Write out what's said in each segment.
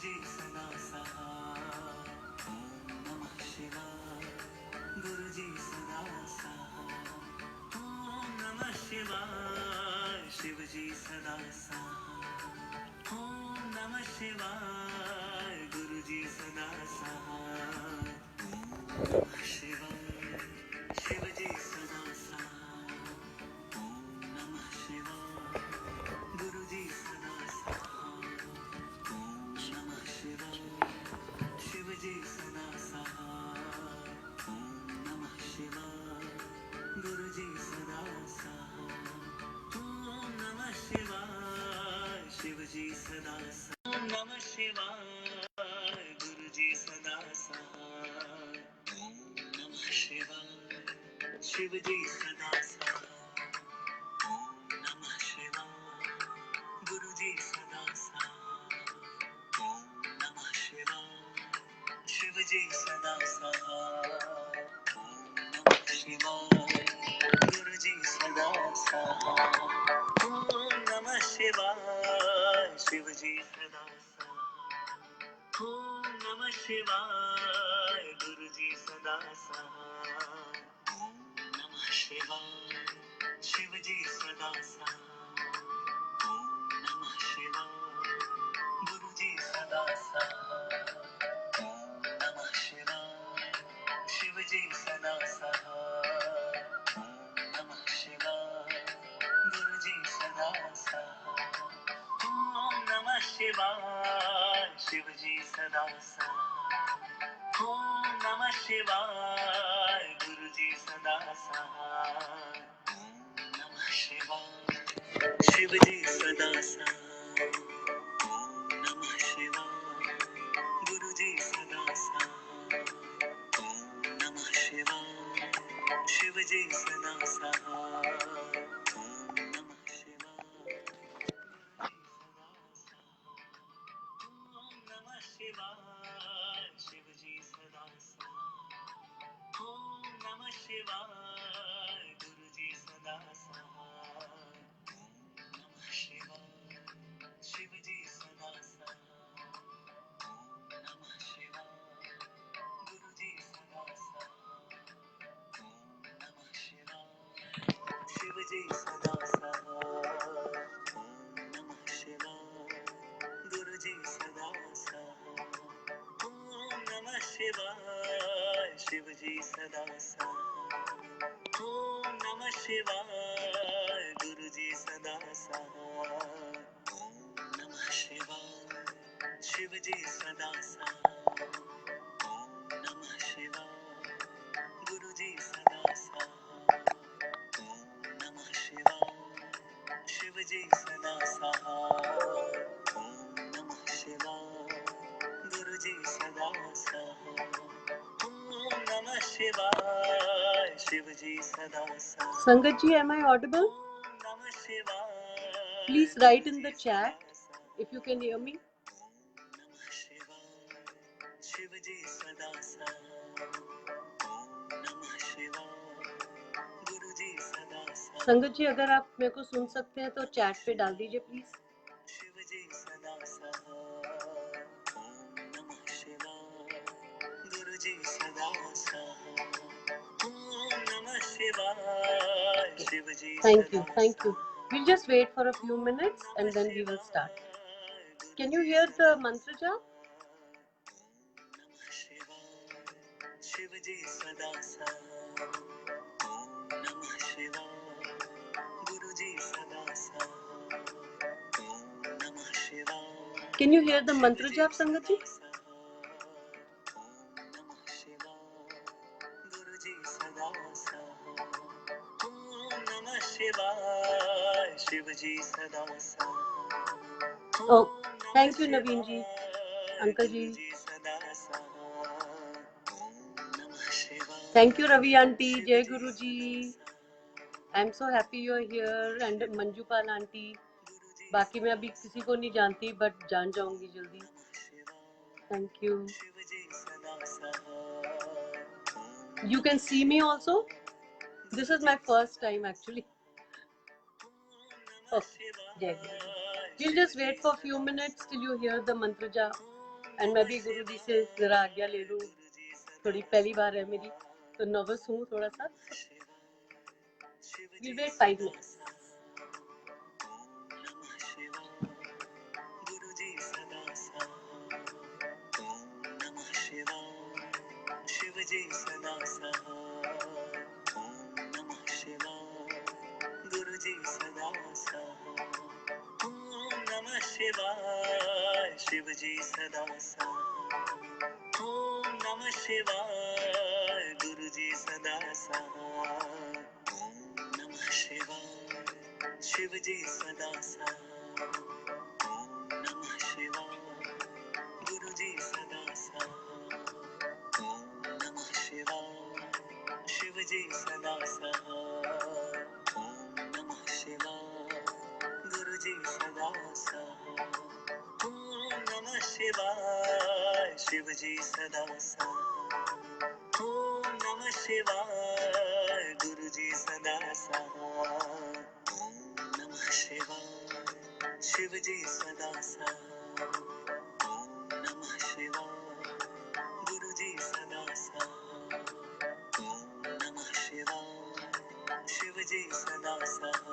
जी सदा सहाय, ओम नमः शिवाय। गुरु जी सदा सहाय, ओम नमः शिवाय। शिव जी सदा सहाय, ओम नमः शिवाय। गुरु जी सदा सहाय, ओम नमः शिवाय। शिव जी सदा सहाय, ओम नमः शिवाय। गुरु जी सदा सहाय, ओम नमः शिवाय। शिव जी सदा सहाय, ओम नमः शिवाय। गुरु जी सदा सहाय, ओम नमः शिवाय। शिव जी सदा सहाय, ओम नमः शिवाय। गुरु जी सदा सहाय, ओम नमः शिवाय। शिव जी सदा सहाय, ओम नमः शिवाय। गुरु जी सदा सहाय, ओम नमः शिवाय। शिव जी सदा सहाय, ओम नमः शिवाय। गुरु जी सदा सहाय, ओम नमः शिवाय। शिव जी सदा सहाय, ओम नमः शिवाय। गुरु जी सदा सहाय, ओम नमः शिवाय। शिव जी सदा सहाय, ओम नमः शिवाय। गुरु जी सदा सहाय, ओम नमः शिवाय। शिव जी सदा सहाय, ओम नमः शिवाय। गुरु जी सदा सहाय, ओम नमः शिवाय। शिव जी सदा सहाय, ओम नमः शिवाय। गुरु जी सदा सहाय, ओम नमः शिवाय। शिव जी सदा सहाय, ओम नमः शिवाय। गुरु जी सदा सहाय, ओम नमः शिवाय। शिव जी सदा सहाय, ओम नमः शिवाय। ओम नमः शिवाय। शिव जी सदा सहाय, ओम नमः शिवाय। गुरु जी सदा सहाय, ओम नमः शिवाय। शिव जी सदा सहाय, ओम नमः शिवाय। गुरु जी सदा सहाय, ओम नमः शिवाय। शिव जी सदा सहाय, ओम नमः शिवाय। गुरु जी सदा सहाय, ओम नमः शिवाय। शिव जी सदा सहाय, ओम नमः शिवाय। गुरु जी सदा सहाय, ओम नमः शिवाय। शिव जी सदा सहाय, ओम नमः शिवाय। गुरु जी सदा सहाय, ओम नमः शिवाय। शिव जी सदा सहाय, ओम नमः शिवाय। गुरु जी सदा सहाय, ओम नमः शिवाय। शिव जी सदा सहाय। Sangat ji, am I audible? Om Namah Shivaya. Please write in the chat if you can hear me. Om Namah Shivaya. Shiv ji sada sahaya, Om Namah Shivaya. गुरु जी सदा सहाय। संगत जी, अगर आप मेरे को सुन सकते हैं तो चैट पे डाल दीजिए प्लीज। शिव जी सदा सहाय, ओम नमः शिवाय। गुरु जी सदा सहाय, ओम नमः शिवाय। Shiv ji thank you. We'll just wait for a few minutes and then we will start. Can you hear the mantra jap? ओम नमः शिवाय। शिव जी सदा सहाय, ओम नमः शिवाय। गुरु जी सदा सहाय, ओम नमः शिवाय। Can you hear the mantra jap, Sangat ji? ओम नमः शिवाय। गुरु जी सदा सहाय, ओम नमः शिवाय। शिव जी सदा सहाय। Oh, thank you, Naveen ji, Uncle ji. Thank you, Ravi aunty, Jai Guru ji. I'm so happy you're here and Manjupal aunty. बाकी मैं अभी किसी को नहीं जानती बट जान जाऊंगी जल्दी. Thank you. You can see me also. This is my first time actually. Oh, Jai Guru. We'll just wait for a few minutes till you hear the mantra jap. And मैं भी गुरुजी से जरा आज्ञा ले लूं, थोड़ी पहली बार है मेरी तो नर्वस हूँ थोड़ा सा. We'll wait 5 minutes. गुरुजी सदा साथ. ओम नमः शिवाय. शिवजी सदा साथ. ओम नमः शिवाय. गुरुजी सदा साथ. ओम नमः शिवाय. शिवजी सदा साथ. ओम नमः शिवाय. गुरुजी सदा साथ. ओम नमः शिवाय. शिवजी सदा साथ. ओम नमः शिवाय. गुरुजी सदा साथ. ओम नमः शिवाय. शिवजी सदा साथ. ओम नमः शिवाय. गुरुजी सदा साथ. ओम नमः शिवाय. शिवजी सदा साथ. ओम नमः शिवाय. गुरुजी सदा साथ. ओम नमः शिवाय. शिवजी सदा साथ. ओम नमः शिवाय. गुरुजी सदा साथ. ओम नमः शिवाय. शिवजी सदा साथ.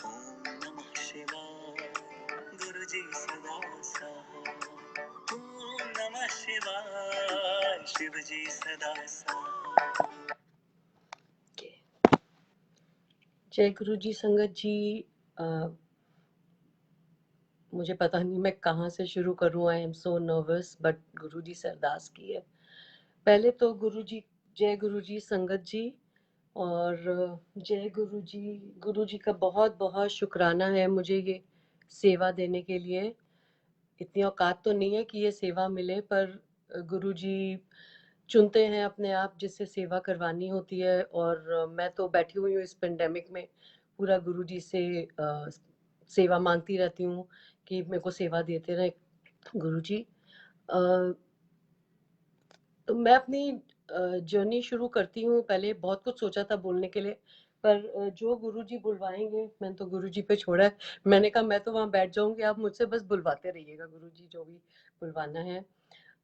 ओम नमः शिवाय. गुरुजी सदा साथ. ओम नमः शिवाय. शिवजी सदा साथ. जय गुरुजी संगत जी. मुझे पता नहीं मैं कहाँ से शुरू करूँ. I am so nervous but Guruji से अरदास की है. पहले तो गुरुजी, जय गुरुजी संगत जी, और जय गुरुजी. गुरुजी का बहुत बहुत शुक्राना है मुझे ये सेवा देने के लिए. इतनी औकात तो नहीं है कि ये सेवा मिले, पर गुरुजी चुनते हैं अपने आप जिससे सेवा करवानी होती है. और मैं तो बैठी हुई हूँ इस पेंडेमिक में, पूरा गुरुजी से सेवा मांगती रहती हूँ कि मेरे को सेवा देते रहे गुरुजी. तो मैं अपनी जर्नी शुरू करती हूँ. पहले बहुत कुछ सोचा था बोलने के लिए, पर जो गुरुजी बुलवाएंगे, मैंने तो गुरुजी पे छोड़ा है. मैंने कहा मैं तो वहाँ बैठ जाऊंगी, आप मुझसे बस बुलवाते रहिएगा गुरुजी, जो भी बुलवाना है.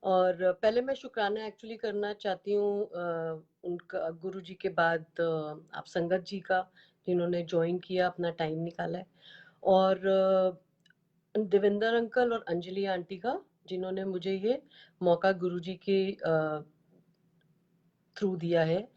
और पहले मैं शुक्राना एक्चुअली करना चाहती हूँ उनका, गुरुजी के बाद आप संगत जी का, जिन्होंने ज्वाइन किया, अपना टाइम निकाला है. और देवेंद्र अंकल और अंजलि आंटी का, जिन्होंने मुझे ये मौका गुरुजी के थ्रू दिया है.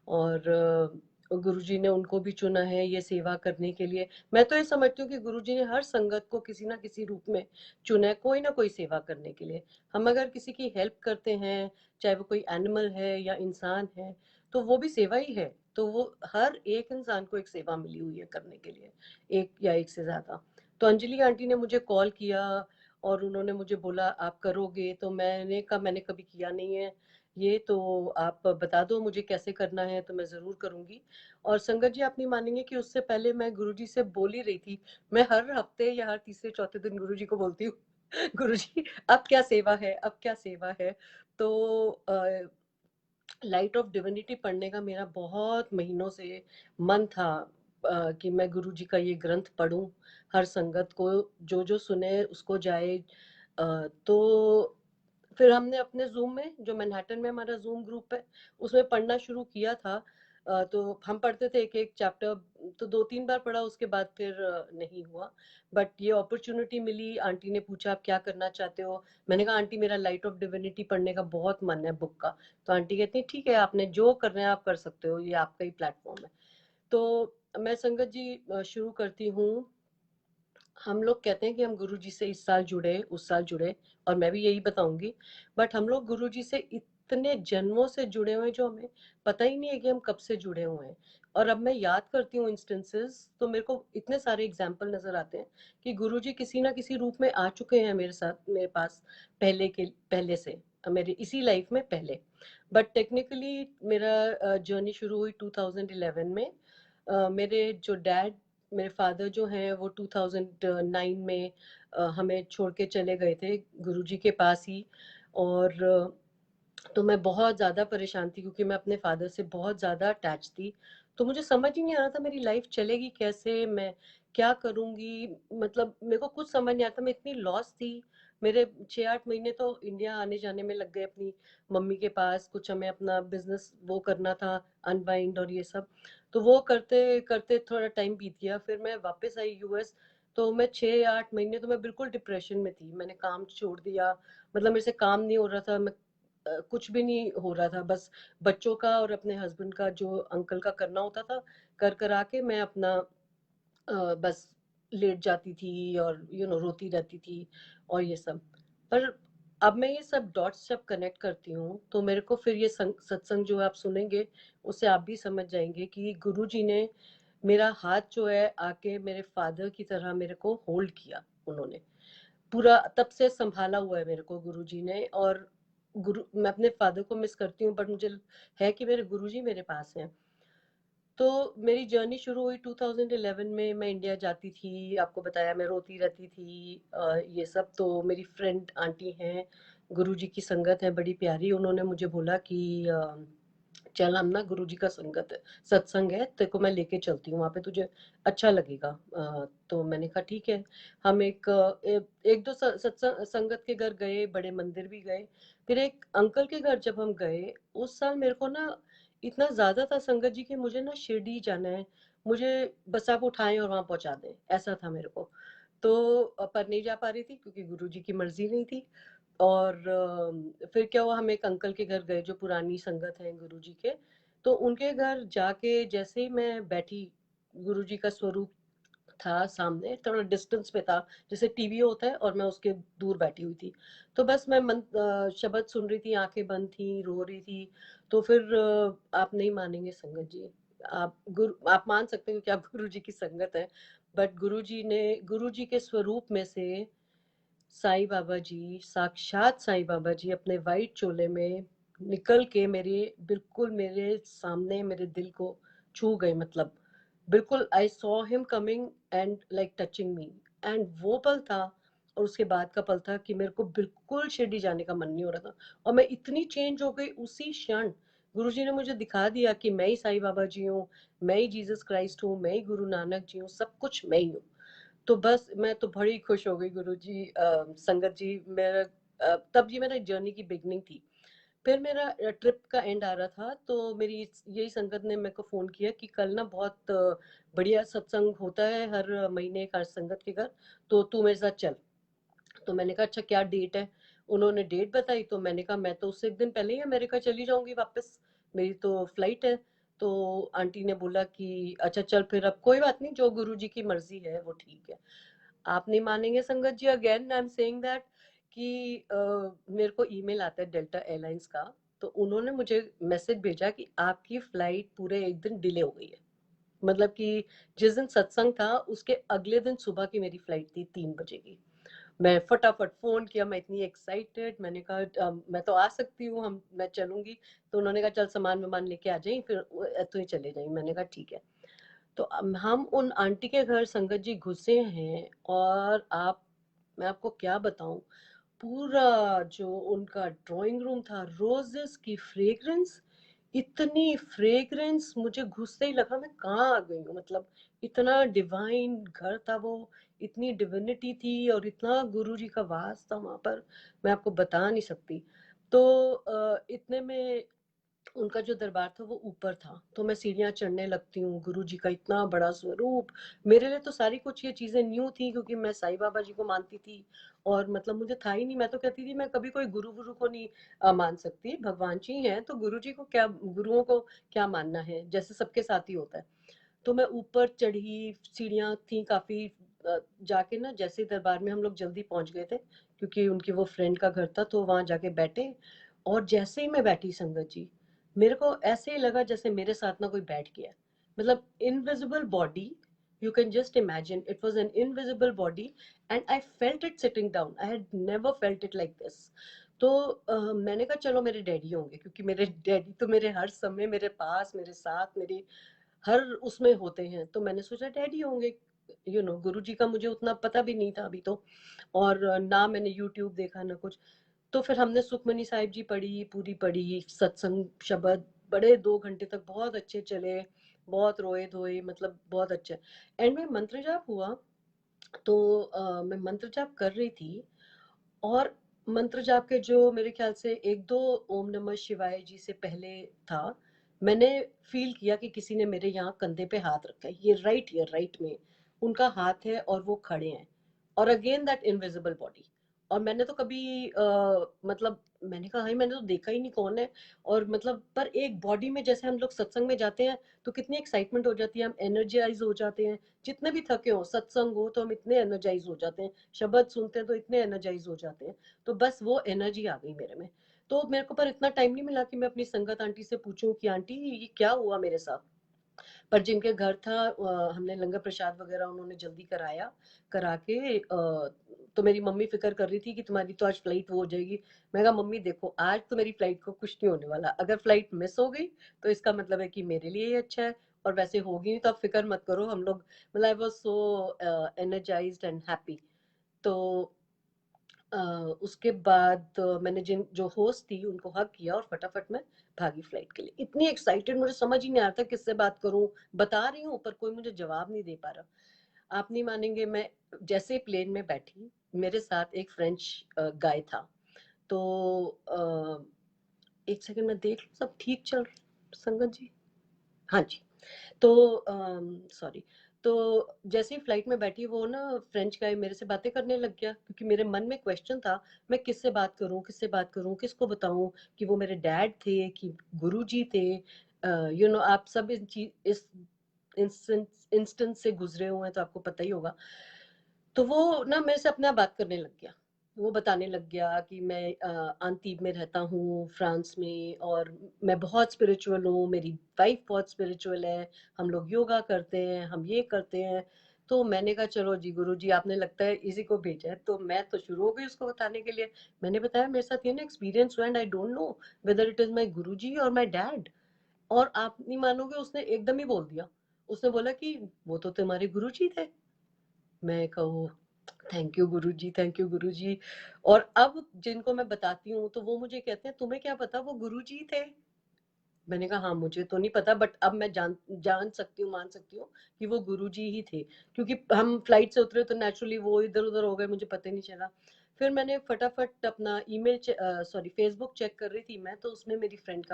और गुरुजी ने उनको भी चुना है ये सेवा करने के लिए. मैं तो ये समझती हूँ कि गुरुजी ने हर संगत को किसी ना किसी रूप में चुना है, कोई ना कोई सेवा करने के लिए. हम अगर किसी की हेल्प करते हैं, चाहे वो कोई एनिमल है या इंसान है, तो वो भी सेवा ही है. तो वो हर एक इंसान को एक सेवा मिली हुई है करने के लिए, एक या एक से ज्यादा. तो अंजलि आंटी ने मुझे कॉल किया और उन्होंने मुझे बोला आप करोगे, तो मैंने कहा मैंने कभी किया नहीं है ये, तो आप बता दो मुझे कैसे करना है तो मैं ज़रूर करूँगी. और संगत जी आप नहीं मानेंगे कि उससे पहले मैं गुरुजी से बोल ही रही थी. मैं हर हफ्ते या हर तीसरे चौथे दिन गुरुजी को बोलती हूँ गुरुजी अब क्या सेवा है, अब क्या सेवा है. तो लाइट ऑफ डिविनिटी पढ़ने का मेरा बहुत महीनों से मन था कि मैं गुरुजी का ये ग्रंथ पढूं, हर संगत को जो जो सुने उसको जाए. तो फिर हमने अपने जूम में, जो मैनहट्टन में हमारा जूम ग्रुप है, उसमें पढ़ना शुरू किया था. तो हम पढ़ते थे एक एक चैप्टर, तो 2-3 बार पढ़ा, उसके बाद फिर नहीं हुआ. बट ये अपॉर्चुनिटी मिली. आंटी ने पूछा आप क्या करना चाहते हो. मैंने कहा आंटी मेरा लाइट ऑफ डिविनिटी पढ़ने का बहुत मन है बुक का. तो आंटी कहती है ठीक है, आपने जो करना है आप कर सकते हो, ये आपका ही प्लेटफॉर्म है. तो मैं संगत जी शुरू करती हूँ. हम लोग कहते हैं कि हम गुरुजी से इस साल जुड़े, उस साल जुड़े, और मैं भी यही बताऊंगी. बट हम लोग गुरुजी से इतने जन्मों से जुड़े हुए हैं जो हमें पता ही नहीं है कि हम कब से जुड़े हुए हैं. और अब मैं याद करती हूँ इंस्टेंसेस, तो मेरे को इतने सारे एग्जाम्पल नजर आते हैं कि गुरुजी किसी ना किसी रूप में आ चुके हैं मेरे साथ, मेरे पास पहले से, मेरे इसी लाइफ में पहले. बट टेक्निकली मेरा जर्नी शुरू हुई 2011 में. मेरे जो डैड, मेरे फादर जो हैं, वो 2009 में हमें छोड़ के चले गए थे गुरुजी के पास ही. और तो मैं बहुत ज़्यादा परेशान थी क्योंकि मैं अपने फादर से बहुत ज़्यादा अटैच थी. तो मुझे समझ ही नहीं आ रहा था मेरी लाइफ चलेगी कैसे, मैं क्या करूँगी, मतलब मेरे को कुछ समझ नहीं आता. मैं इतनी लॉस थी, मेरे 6-8 महीने तो इंडिया आने-जाने में लग गए अपनी मम्मी के पास, कुछ हमें अपना बिज़नेस वो करना था, अनवाइंड और ये सब। तो वो करते-करते थोड़ा टाइम बीत गया, फिर मैं वापस आई यूएस, तो मैं 6-8 महीने तो मैं बिल्कुल डिप्रेशन में थी। मैंने काम छोड़ दिया, मतलब मेरे से काम नहीं हो रहा था, कुछ भी नहीं हो रहा था, बस बच्चों का और अपने हस्बैंड का जो अंकल का करना होता था, कर के मैं अपना बस लेट जाती थी और रोती रहती थी और ये सब। पर अब मैं ये सब डॉट्स जब कनेक्ट करती हूँ तो मेरे को फिर ये सत्संग जो आप सुनेंगे उससे आप भी समझ जाएंगे कि गुरुजी ने मेरा हाथ जो है आके मेरे फादर की तरह मेरे को होल्ड किया। उन्होंने पूरा तब से संभाला हुआ है मेरे को गुरुजी ने। और गुरु मैं अपने फादर को मिस करती हूँ, बट मुझे है कि मेरे गुरुजी मेरे पास हैं। तो मेरी जर्नी शुरू हुई 2011 में। मैं इंडिया जाती थी, आपको बताया मैं रोती रहती थी, ये सब। तो मेरी फ्रेंड आंटी हैं, गुरुजी की संगत है बड़ी प्यारी, उन्होंने मुझे बोला कि चल हम ना गुरुजी का संगत है, सत्संग है, तेरे को मैं लेके चलती हूँ वहाँ पे, तुझे अच्छा लगेगा। तो मैंने कहा ठीक है। हम एक दो सत्संग संगत के घर गए, बड़े मंदिर भी गए। फिर एक अंकल के घर जब हम गए, उस साल मेरे को ना इतना ज्यादा था संगत जी कि मुझे ना शिरडी जाना है, मुझे बस आप उठाएं और वहां पहुंचा दें, ऐसा था मेरे को। तो पर नहीं जा पा रही थी क्योंकि गुरुजी की मर्जी नहीं थी। और फिर क्या हुआ, हम एक अंकल के घर गए जो पुरानी संगत है गुरुजी के। तो उनके घर जाके जैसे ही मैं बैठी, गुरुजी का स्वरूप था सामने, थोड़ा डिस्टेंस पे था, जैसे टीवी होता है और मैं उसके दूर बैठी हुई थी। तो बस मैं शब्द सुन रही थी, आंखें बंद थी, रो रही थी। तो फिर आप नहीं मानेंगे संगत जी, आप मान सकते हो कि आप गुरु जी की संगत है, बट गुरु जी के स्वरूप में से साईं बाबा जी, साक्षात साईं बाबा जी अपने वाइट चोले में निकल के बिल्कुल मेरे सामने मेरे दिल को छू गए। मतलब बिल्कुल I saw him coming and like touching me. And वो पल था, और उसके बाद का पल था कि मेरे को बिल्कुल शिरडी जाने का मन नहीं हो रहा था, और मैं इतनी चेंज हो गई उसी क्षण। गुरुजी ने मुझे दिखा दिया कि मैं ही साईं बाबा जी हूँ, मैं ही जीसस क्राइस्ट हूँ, मैं ही गुरु नानक जी हूँ, सब कुछ मैं ही हूँ। तो बस मैं तो बड़ी खुश हो गई गुरुजी, संगत जी मेरा, तब ये मेरा जर्नी की बिगनिंग थी। फिर मेरा ट्रिप का एंड आ रहा था, तो मेरी यही संगत ने मेरे को फ़ोन किया कि कल ना बहुत बढ़िया सत्संग होता है हर महीने एक, हर संगत के घर, तो तू मेरे साथ चल। तो मैंने कहा अच्छा क्या डेट है। उन्होंने डेट बताई, तो मैंने कहा मैं तो उससे एक दिन पहले ही अमेरिका चली जाऊंगी वापस, मेरी तो फ्लाइट है। तो आंटी ने बोला कि अच्छा चल फिर, अब कोई बात नहीं, जो गुरु जी की मर्जी है वो ठीक है। आप नहीं मानेंगे संगत जी, again I am saying that कि मेरे को ईमेल आता है डेल्टा एयरलाइंस का। तो उन्होंने मुझे मैसेज भेजा कि आपकी फ्लाइट पूरे एक दिन डिले हो गई है। मतलब कि जिस दिन सत्संग था उसके अगले दिन सुबह की मेरी फ्लाइट थी 3 बजे की। मैं फटाफट फोन किया, मैं इतनी एक्साइटेड, मैंने कहा मैं तो आ सकती हूँ, हम मैं चलूंगी। तो उन्होंने कहा चल सामान वामान लेके आ जाइए, फिर तू ही चले जाइए। मैंने कहा ठीक है। तो हम उन आंटी के घर संगत जी घुसे हैं, और आप मैं आपको क्या बताऊं, पूरा जो उनका ड्राइंग रूम था, रोजेस की फ्रेग्रेंस, इतनी फ्रेग्रेंस, मुझे घुसते ही लगा मैं कहाँ आ गई हूँ। मतलब इतना डिवाइन घर था वो, इतनी डिविनिटी थी, और इतना गुरु जी का वास था वहां पर, मैं आपको बता नहीं सकती। तो इतने में उनका जो दरबार था वो ऊपर था, तो मैं सीढ़ियाँ चढ़ने लगती हूँ, गुरु जी का इतना बड़ा स्वरूप। मेरे लिए तो सारी कुछ ये चीजें न्यू थी, क्योंकि मैं साईं बाबा जी को मानती थी, और मतलब मुझे था ही नहीं। मैं तो कहती थी मैं कभी कोई गुरु गुरु को नहीं मान सकती, भगवान जी हैं तो गुरु जी को क्या, गुरुओं को क्या मानना है, जैसे सबके साथ ही होता है। तो मैं ऊपर चढ़ी, सीढ़ियाँ थी काफी, जाके ना जैसे ही दरबार में हम लोग जल्दी पहुंच गए थे, क्योंकि उनकी वो फ्रेंड का घर था, तो वहां जाके बैठे। और जैसे ही मैं बैठी संगत जी, मेरे को ऐसे ही लगा जैसे मेरे साथ ना कोई बैठ गया है। मतलब invisible body, you can just imagine, it was an invisible body, and I felt it sitting down, I had never felt it like this. तो मैंने कहा चलो मेरे डैडी होंगे, क्योंकि मेरे डैडी तो मेरे हर समय मेरे पास, मेरे साथ, मेरे हर उसमें होते हैं। तो मैंने सोचा डैडी होंगे, गुरु जी का मुझे उतना पता भी नहीं था अभी तो, और ना मैंने यूट्यूब देखा ना कुछ। तो फिर हमने सुखमनी साहिब जी पढ़ी, पूरी पढ़ी, सत्संग शब्द बड़े 2 घंटे तक बहुत अच्छे चले, बहुत रोए धोए, मतलब बहुत अच्छे। एंड में मंत्र जाप हुआ, तो मैं मंत्र जाप कर रही थी, और मंत्र जाप के जो मेरे ख्याल से 1-2 ओम नमः शिवाय जी से पहले था, मैंने फ़ील किया कि किसी ने मेरे यहाँ कंधे पे हाथ रखा है। ये राइट हियर, राइट में उनका हाथ है और वो खड़े हैं। और अगेन दैट इनविजिबल बॉडी। और मैंने तो कभी मतलब मैंने कहा, "हाय! मैंने तो देखा ही नहीं कौन है?" और मतलब पर एक बॉडी में, जैसे हम लोग सत्संग में जाते हैं, तो कितनी एक्साइटमेंट हो जाती है, हम एनर्जाइज़ हो जाते हैं। जितने भी थके हों, सत्संग हो तो हम इतने एनर्जाइज़ हो जाते हैं। शब्द सुनते हैं तो इतने एनर्जाइज हो जाते हैं। तो बस वो एनर्जी आ गई मेरे में। तो मेरे को पर इतना टाइम नहीं मिला कि मैं अपनी संगत आंटी से पूछूं कि आंटी ये क्या हुआ मेरे साथ। पर जिनके घर था हमने लंगर प्रसाद वगैरह उन्होंने जल्दी कराया, करा के तो मेरी मम्मी फिक्र कर रही थी कि तुम्हारी तो आज फ्लाइट वो हो जाएगी। मैं कहा मम्मी देखो, आज तो मेरी फ्लाइट को कुछ नहीं होने वाला। अगर फ्लाइट मिस हो गई तो इसका मतलब है कि मेरे लिए ही अच्छा है, और वैसे होगी नहीं तो आप फिक्र मत करो। हम लोग मतलब I was so energised and happy. तो अ, उसके बाद मैंने जिन जो होस्ट थी उनको हग किया और फटाफट मैं भागी फ्लाइट के लिए। इतनी एक्साइटेड, मुझे समझ ही नहीं आ रहा था किससे बात करूं। बता रही हूँ पर कोई मुझे जवाब नहीं दे पा रहा। आप नहीं मानेंगे, मैं जैसे ही प्लेन में बैठी, मेरे साथ एक फ्रेंच गाय था। तो एक सेकंड में देख लूं सब ठीक चल संगत जी। हाँ जी। तो सॉरी। तो जैसे ही फ्लाइट में बैठी, वो ना फ्रेंच गाय मेरे से बातें करने लग गया, क्योंकि मेरे मन में क्वेश्चन था मैं किससे बात करूं, किससे बात करूं, किसको बताऊं कि वो मेरे डैड थे कि गुरुजी थे। आप सब इस इंस्टेंस से गुजरे हुए हैं तो आपको पता ही होगा। तो वो ना मेरे से अपने आप बात करने लग गया। वो बताने लग गया कि मैं आंतीब में रहता हूँ फ्रांस में, और मैं बहुत स्पिरिचुअल हूँ, मेरी वाइफ बहुत स्पिरिचुअल है, हम लोग योगा करते हैं, हम ये करते हैं। तो मैंने कहा चलो जी गुरुजी, आपने लगता है इसी को भेजा है। तो मैं तो शुरू हो गई उसको बताने के लिए। मैंने बताया मेरे साथ ये ना एक्सपीरियंस हुआ, and I don't know whether it is my Guruji और माय डैड। और आप नहीं मानोगे, उसने एकदम ही बोल दिया। उसने बोला कि वो तो तुम्हारे गुरुजी थे। मैं कहूँ thank you Guruji, thank you Guruji. और अब जिनको मैं बताती हूँ तो वो मुझे कहते हैं तुम्हें क्या पता वो गुरुजी थे। मैंने कहा हाँ, मुझे तो नहीं पता, बट अब मैं जान जान सकती हूँ, मान सकती हूँ कि वो गुरुजी ही थे। क्योंकि हम फ्लाइट से उतरे तो नेचुरली वो इधर उधर हो गए, मुझे पता ही नहीं चला। फिर मैंने फटाफट अपना ईमेल सॉरी फेसबुक चेक कर रही थी मैं, तो उसमें मेरी फ्रेंड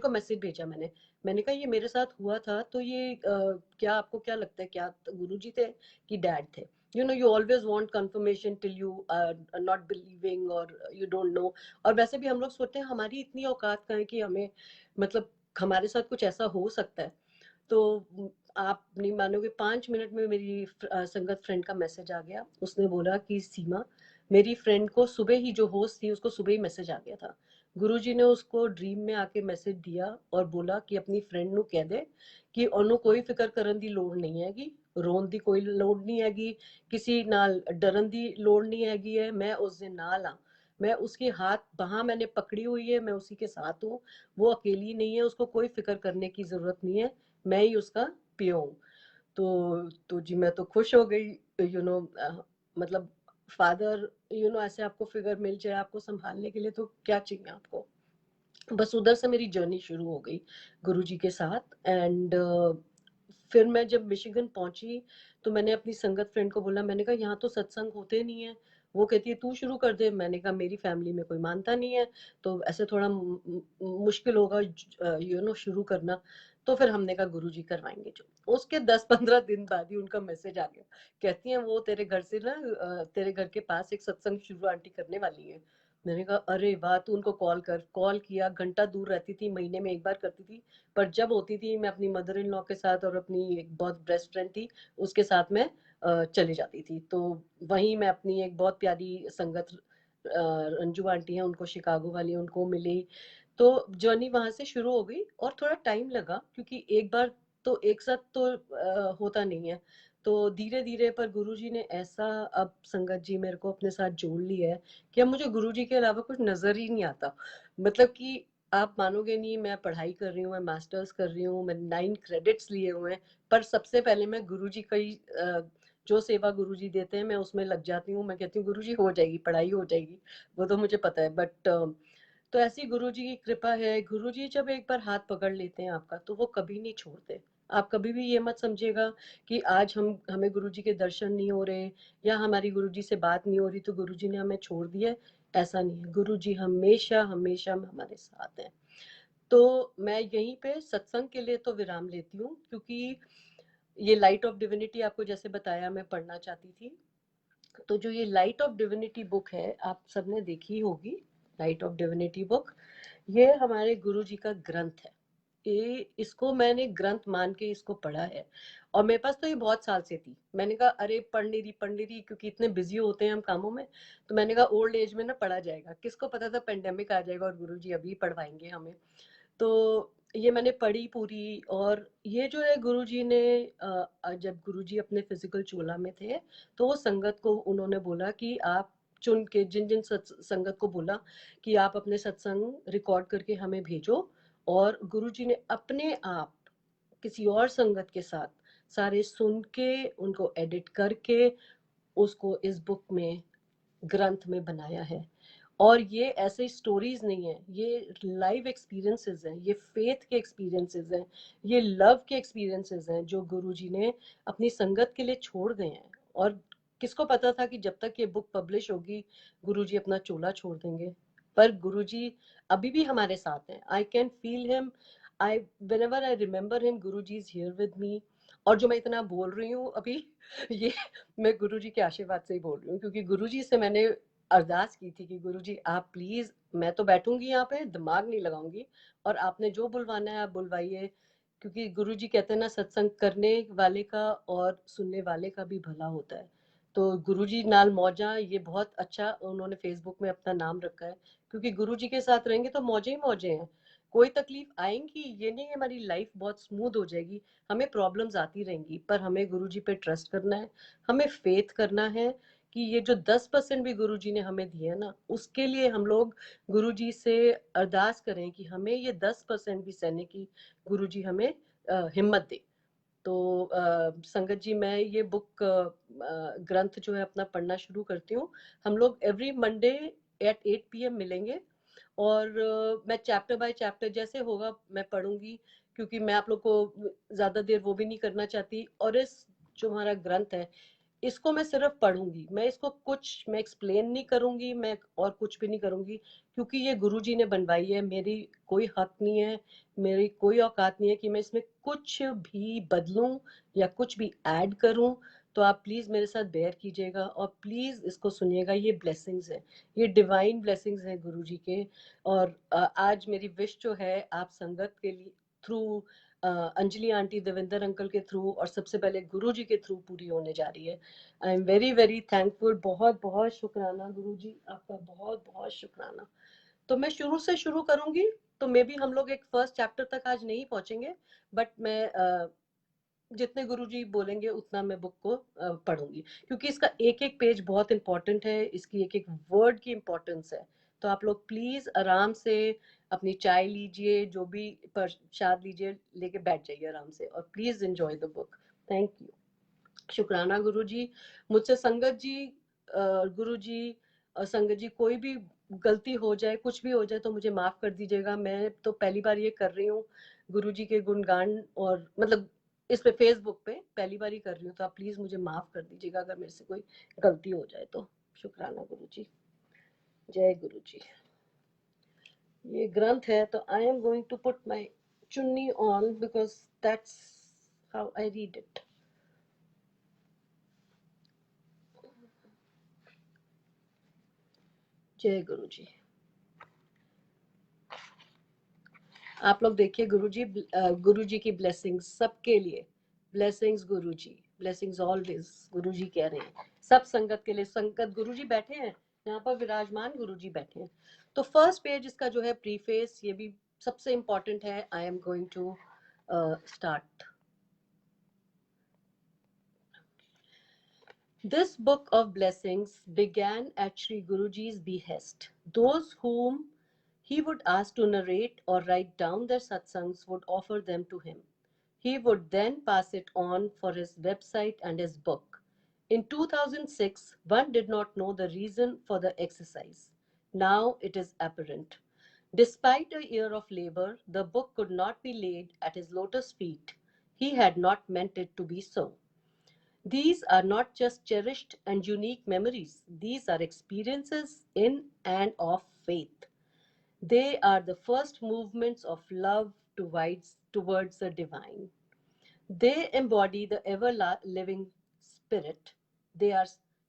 को मैसेज भेजा मैंने। मैंने कहा ये मेरे साथ हुआ था, तो ये क्या आपको क्या लगता है, क्या गुरुजी थे कि डैड थे? You always want confirmation till you not believing और यू डोंट नो। और वैसे भी हम लोग सोचते हैं हमारी इतनी औकात का है कि हमें मतलब हमारे साथ कुछ ऐसा हो सकता है। तो आप नहीं मानोगे, 5 मिनट में मेरी संगत फ्रेंड का मैसेज आ गया। उसने बोला कि सीमा, मेरी फ्रेंड को सुबह ही, जो होस्ट थी उसको सुबह ही मैसेज आ गया था। गुरुजी ने उसको ड्रीम में आके मैसेज दिया और बोला कि अपनी फ्रेंड ਨੂੰ कह दे कि ਉਹਨੂੰ ਕੋਈ ਫਿਕਰ ਕਰਨ ਦੀ ਲੋੜ ਨਹੀਂ ਹੈਗੀ, ਰੋਣ ਦੀ ਕੋਈ ਲੋੜ ਨਹੀਂ ਹੈਗੀ, किसी नाल डरन ਦੀ ਲੋੜ नहीं हैगी है, मैं उस दिन नाल हाँ। मैं उसके हाथ बाह मैंने पकड़ी हुई है, मैं उसी के साथ हूँ। वो अकेली नहीं है, उसको कोई फिक्र करने की जरूरत नहीं है, मैं ही उसका पियो हूँ। तो जी मैं तो खुश हो गई। यू नो मतलब फादर, ऐसे आपको फिगर मिल जाए आपको संभालने के लिए, तो क्या चाहिए आपको। बस उधर से मेरी जर्नी शुरू हो गई गुरुजी के साथ। एंड फिर मैं जब मिशिगन पहुंची तो मैंने अपनी संगत फ्रेंड को बोला, मैंने कहा यहाँ तो सत्संग होते नहीं है। वो कहती है तू शुरू कर दे। मैंने कहा मेरी फैमिली में कोई मानता नहीं है, तो ऐसे थोड़ा मुश्किल होगा शुरू करना। तो फिर हमने कहा गुरुजी करवाएंगे जो। उसके 10-15 दिन बाद ही उनका मैसेज आ गया। कहती हैं वो तेरे घर से ना तेरे घर के पास एक सत्संग शुरू आंटी करने वाली है। मैंने कहा अरे वाह, तू उनको कॉल कर। कॉल किया, घंटा दूर रहती थी, महीने में एक बार करती थी। पर जब होती थी मैं अपनी मदर इन लॉ के साथ और अपनी एक बहुत बेस्ट फ्रेंड थी उसके साथ मैं चली जाती थी। तो वहीं मैं अपनी एक बहुत प्यारी संगत रंजू आंटी हैं, उनको शिकागो वाली, उनको मिली। तो जर्नी वहां से शुरू हो गई और थोड़ा टाइम लगा क्योंकि एक बार तो एक साथ तो होता नहीं है। तो धीरे धीरे पर गुरुजी ने ऐसा अब संगत जी मेरे को अपने साथ जोड़ लिया है कि अब मुझे गुरुजी के अलावा कुछ नजर ही नहीं आता। मतलब कि आप मानोगे नहीं, मैं पढ़ाई कर रही हूँ, मैं मास्टर्स कर रही हूँ, मैंने 9 क्रेडिट्स लिए हुए हैं, पर सबसे पहले मैं गुरुजी का ही जो सेवा गुरुजी देते हैं मैं उसमें लग जाती हूँ। मैं कहती हूँ गुरुजी हो जाएगी, पढ़ाई हो जाएगी, वो तो मुझे पता है। बट तो ऐसी गुरुजी की कृपा है। गुरुजी जब एक बार हाथ पकड़ लेते हैं आपका तो वो कभी नहीं छोड़ते। आप कभी भी ये मत समझिएगा कि आज हमें गुरुजी के दर्शन नहीं हो रहे या हमारी गुरुजी से बात नहीं हो रही तो गुरुजी ने हमें छोड़ दिया है। ऐसा नहीं है, गुरुजी हमेशा हमेशा हमारे साथ हैं। तो मैं यहीं पे सत्संग के लिए तो विराम लेती हूँ, क्योंकि ये लाइट ऑफ डिविनिटी आपको जैसे बताया मैं पढ़ना चाहती थी। तो जो ये लाइट ऑफ डिविनिटी बुक है, आप सबने देखी होगी। लाइट ऑफ डिविनिटी बुक, ये हमारे गुरु जी का ग्रंथ है। ये इसको मैंने ग्रंथ मान के इसको पढ़ा है, और मेरे पास तो ये बहुत साल से थी। मैंने कहा अरे पढ़ नहीं रही, क्योंकि इतने बिजी होते हैं हम कामों में। तो मैंने कहा ओल्ड एज में ना पढ़ा जाएगा, किसको पता था पेंडेमिक आ जाएगा और गुरु जी अभी पढ़वाएंगे हमें। तो ये मैंने पढ़ी पूरी। और ये जो है गुरुजी ने जब गुरुजी अपने फिजिकल चोला में थे, तो वो संगत को उन्होंने बोला कि आप चुन के जिन जिन संगत को बोला कि आप अपने सत्संग रिकॉर्ड करके हमें भेजो। और गुरुजी ने अपने आप किसी और संगत के साथ सारे सुन के उनको एडिट करके उसको इस बुक में, ग्रंथ में बनाया है। और ये ऐसे स्टोरीज नहीं है, ये लाइव एक्सपीरियंसेस हैं, ये फेथ के एक्सपीरियंसेस हैं, ये लव के एक्सपीरियंसेस हैं जो गुरुजी ने अपनी संगत के लिए छोड़ गए हैं। और किसको पता था कि जब तक ये बुक पब्लिश होगी गुरुजी अपना चोला छोड़ देंगे। पर गुरुजी अभी भी हमारे साथ हैं। I can feel him, I whenever I remember him, Guruji is here with me. और जो मैं इतना बोल रही हूँ अभी ये मैं गुरुजी के आशीर्वाद से ही बोल रही हूँ, क्योंकि गुरुजी से मैंने अरदास की थी कि गुरुजी आप प्लीज, मैं तो बैठूंगी यहाँ पे, दिमाग नहीं लगाऊंगी, और आपने जो बुलवाना है आप बुलवाइए। क्योंकि गुरुजी कहते हैं ना, सत्संग करने वाले का और सुनने वाले का भी भला होता है। तो गुरुजी नाल मौजा, ये बहुत अच्छा उन्होंने फेसबुक में अपना नाम रखा है, क्योंकि गुरुजी के साथ रहेंगे तो मौजे ही मौजे हैं। कोई तकलीफ आएंगी ये नहीं, हमारी लाइफ बहुत स्मूथ हो जाएगी। हमें प्रॉब्लम्स आती रहेंगी, पर हमें गुरुजी पे ट्रस्ट करना है, हमें फेथ करना है कि ये जो 10% भी गुरुजी ने हमें दिए ना, उसके लिए हम लोग गुरुजी से अरदास करें कि हमें ये 10% भी सहने की गुरुजी हमें हिम्मत दे। तो संगत जी, मैं ये बुक ग्रंथ जो है अपना पढ़ना शुरू करती हूँ। हम लोग एवरी मंडे एट 8 PM मिलेंगे, और मैं चैप्टर बाय चैप्टर जैसे होगा मैं पढ़ूंगी, क्योंकि मैं आप लोग को ज्यादा देर वो भी नहीं करना चाहती। और इस जो हमारा ग्रंथ है, इसको मैं सिर्फ पढ़ूंगी, मैं इसको कुछ मैं एक्सप्लेन नहीं करूंगी, मैं और कुछ भी नहीं करूंगी, क्योंकि ये गुरुजी ने बनवाई है। मेरी कोई हक नहीं है, मेरी कोई औकात नहीं है कि मैं इसमें कुछ भी बदलूं या कुछ भी ऐड करूं। तो आप प्लीज मेरे साथ बेयर कीजिएगा और प्लीज इसको सुनिएगा। ये ब्लेसिंग्स है, ये डिवाइन ब्लेसिंग्स है गुरुजी के। और आज मेरी विश जो है आप संगत के लिए through Anjali aunty, Devendra uncle के थ्रू, और सबसे पहले गुरु जी के थ्रू पूरी होने जा रही है। I am very very thankful. बहुत बहुत शुक्राना गुरु जी, आपका बहुत बहुत शुक्राना। तो मैं शुरू से शुरू करूंगी, तो मे बी हम लोग एक फर्स्ट चैप्टर तक आज नहीं पहुंचेंगे, बट मैं जितने गुरुजी बोलेंगे उतना मैं बुक को पढ़ूंगी, क्योंकि इसका एक एक पेज बहुत इंपॉर्टेंट है, इसकी एक एक वर्ड की इंपॉर्टेंस है। तो आप लोग प्लीज आराम से अपनी चाय लीजिए, जो भी प्रसाद लीजिए, लेके बैठ जाइए आराम से, और please enjoy the book. Thank you, शुक्राना गुरुजी। मुझसे संगत जी, गुरुजी और संगत जी, कोई भी गलती हो जाए, कुछ भी हो जाए तो मुझे माफ कर दीजिएगा। मैं तो पहली बार ये कर रही हूँ गुरुजी के गुणगान, और मतलब इस पे फेसबुक पे पहली बार ही कर रही हूँ, तो आप प्लीज मुझे माफ कर दीजिएगा अगर मेरे से कोई गलती हो जाए तो। शुक्राना गुरुजी, जय गुरुजी। ये ग्रंथ है, तो I am going to put my chunni on, because that's how I read it. जय गुरुजी। आप लोग देखिए गुरुजी, गुरुजी की ब्लेसिंग्स सबके लिए। ब्लेसिंग्स गुरुजी, ब्लेसिंग्स ऑलवेज, गुरुजी कह रहे हैं सब संगत के लिए। संगत गुरुजी बैठे हैं यहाँ पर, विराजमान गुरुजी बैठे हैं। तो फर्स्ट पेज इसका जो है प्रीफेस, ये भी सबसे इंपॉर्टेंट है। I am going to start. This book of blessings began at Sri Guruji's behest. Those whom he would ask to narrate or write down their satsangs would offer them to him. He would then pass it on for his website and his book. In 2006, one did not know the reason for the exercise. Now it is apparent. Despite a year of labor, the book could not be laid at his lotus feet. He had not meant it to be so. These are not just cherished and unique memories, these are experiences in and of faith. They are the first movements of love towards the divine. They embody the ever living spirit. They are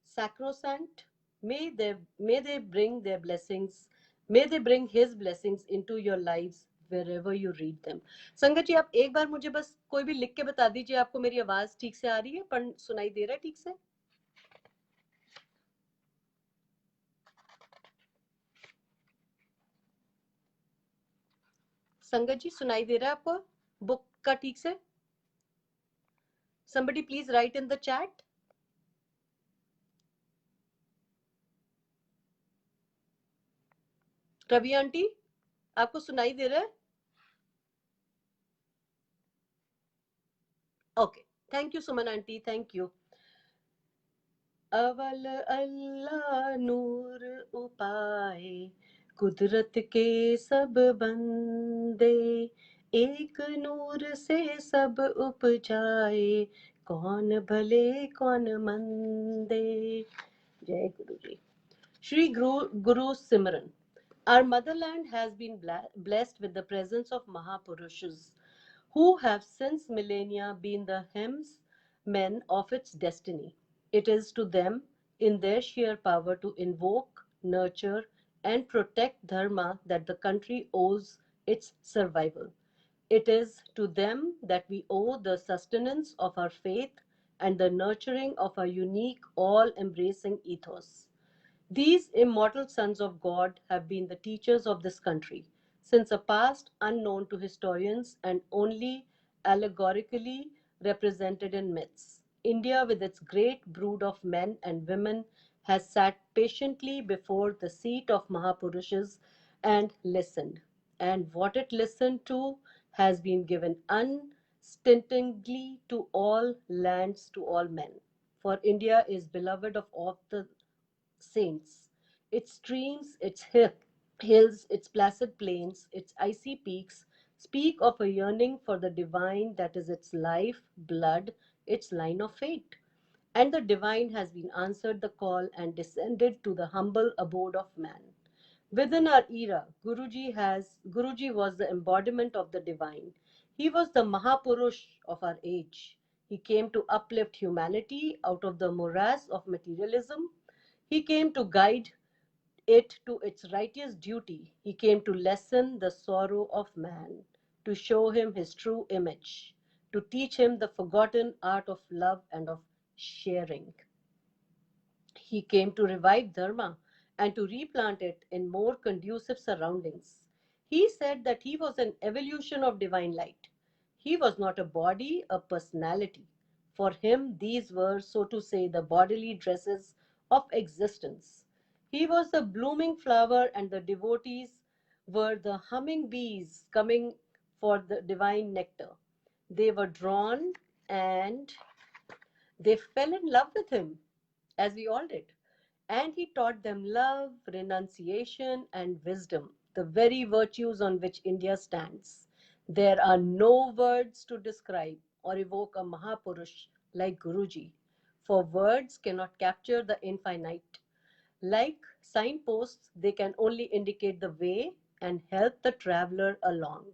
sacrosanct. May they bring their blessings, may they bring his blessings into your lives wherever you read them. संगत जी, आप एक बार मुझे बस कोई भी लिख के बता दीजिए आपको मेरी आवाज ठीक से आ रही है, पर सुनाई दे रहा है ठीक से? संगत जी, सुनाई दे रहा है आपको बुक का ठीक से? Somebody please write in the chat. Ravi aunty, आपको सुनाई दे रहा है? Okay, thank you Suman aunty, thank you. अवल अल्लाह नूर उपाए, कुदरत के सब बंदे, एक नूर से सब उपजाए, कौन भले कौन मंदे. जय गुरु जी. Shri Guru Simran. Our motherland has been blessed with the presence of Mahapurushas, who have since millennia been the helmsmen of its destiny. It is to them, in their sheer power to invoke, nurture, and protect Dharma, that the country owes its survival. It is to them that we owe the sustenance of our faith and the nurturing of our unique, all embracing ethos. These immortal sons of God have been the teachers of this country since a past unknown to historians and only allegorically represented in myths. India, with its great brood of men and women, has sat patiently before the seat of Mahapurushas and listened. And what it listened to has been given unstintingly to all lands, to all men. For India is beloved of all the saints. Its streams, its hills, its placid plains, its icy peaks speak of a yearning for the divine that is its life, blood, its line of fate. And the divine has been answered the call and descended to the humble abode of man. Within our era, Guruji was the embodiment of the divine. He was the Mahapurush of our age. He came to uplift humanity out of the morass of materialism. He came to guide it to its righteous duty. He came to lessen the sorrow of man, to show him his true image, to teach him the forgotten art of love and of sharing. He came to revive Dharma and to replant it in more conducive surroundings. He said that he was an evolution of divine light. He was not a body, a personality. For him, these were, so to say, the bodily dresses of existence. He was the blooming flower, and the devotees were the humming bees coming for the divine nectar. They were drawn and they fell in love with him, as we all did. And he taught them love, renunciation, and wisdom, the very virtues on which India stands. There are no words to describe or evoke a Mahapurush like Guruji, for words cannot capture the infinite. Like signposts, they can only indicate the way and help the traveler along.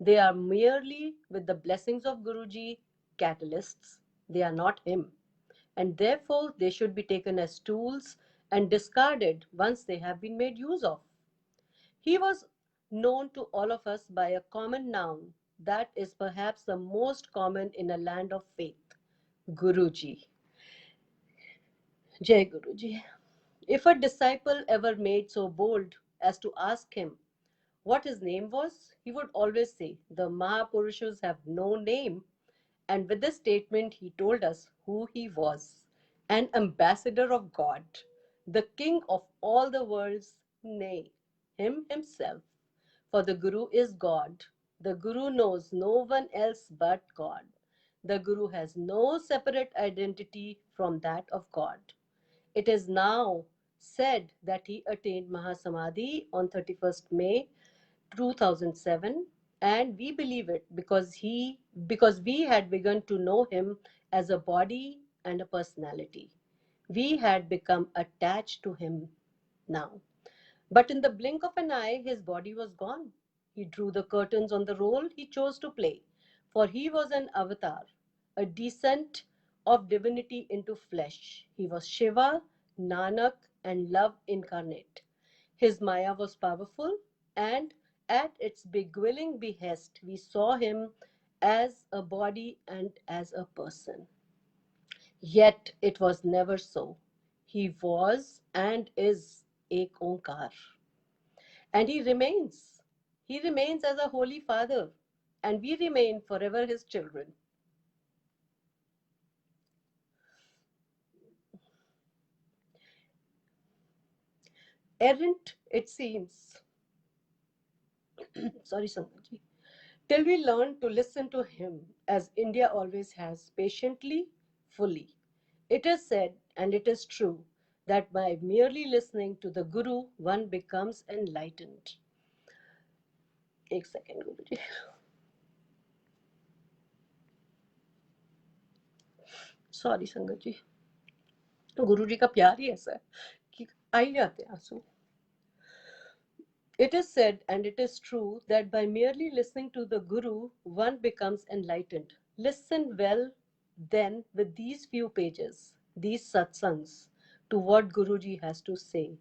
They are merely, with the blessings of Guruji, catalysts. They are not him, and therefore they should be taken as tools and discarded once they have been made use of. He was known to all of us by a common noun that is perhaps the most common in a land of faith: Guruji. Jai Guruji. If a disciple ever made so bold as to ask him what his name was, he would always say, "The Mahapurushas have no name." And with this statement, he told us who he was: an ambassador of God, the king of all the worlds, nay, him himself. For the Guru is God. The Guru knows no one else but God. The Guru has no separate identity from that of God. It is now said that he attained Mahasamadhi on 31st May 2007, And we believe it because we had begun to know him as a body and a personality. We had become attached to him now. But in the blink of an eye, his body was gone. He drew the curtains on the role he chose to play, for he was an avatar, a descent of divinity into flesh. He was Shiva, Nanak, and love incarnate. His Maya was powerful, and at its beguiling behest, we saw him as a body and as a person. Yet it was never so. He was and is Ek Onkar. And he remains. He remains as a holy father, and we remain forever his children. Errant, it seems, sorry, Sankaji, till we learn to listen to him as India always has, patiently, fully. It is said, and it is true, that by merely listening to the Guru, one becomes enlightened. एक second गुरु जी. Sorry संगत जी, गुरु जी का प्यार ही ऐसा है कि आ ही जाते हैं आंसू. It is said, and it is true, that by merely listening to the Guru, one becomes enlightened. Listen well, then, with these few pages, these satsangs, to what Guruji has to say.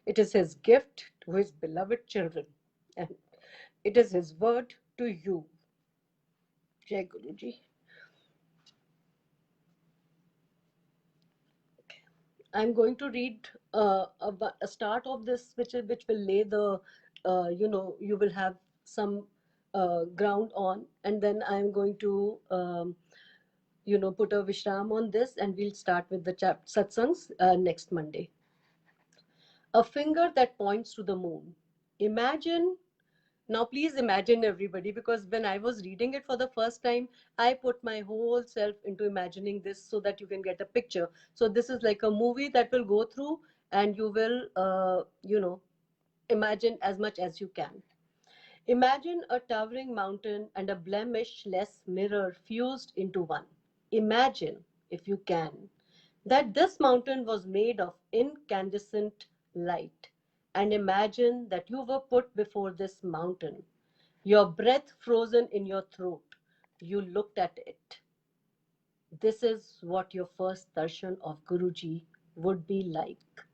It is his gift to his beloved children, and it is his word to you. Jai Guruji. I'm going to read a start of this, which will lay the, you will have some ground on, and then I'm going to, put a Vishram on this, and we'll start with the satsangs next Monday. A finger that points to the moon. Imagine. Now, please imagine, everybody, because when I was reading it for the first time, I put my whole self into imagining this so that you can get a picture. So this is like a movie that will go through, and you will, imagine as much as you can. Imagine a towering mountain and a blemish-less mirror fused into one. Imagine, if you can, that this mountain was made of incandescent light. And imagine that you were put before this mountain, your breath frozen in your throat. You looked at it. This is what your first darshan of Guruji would be like.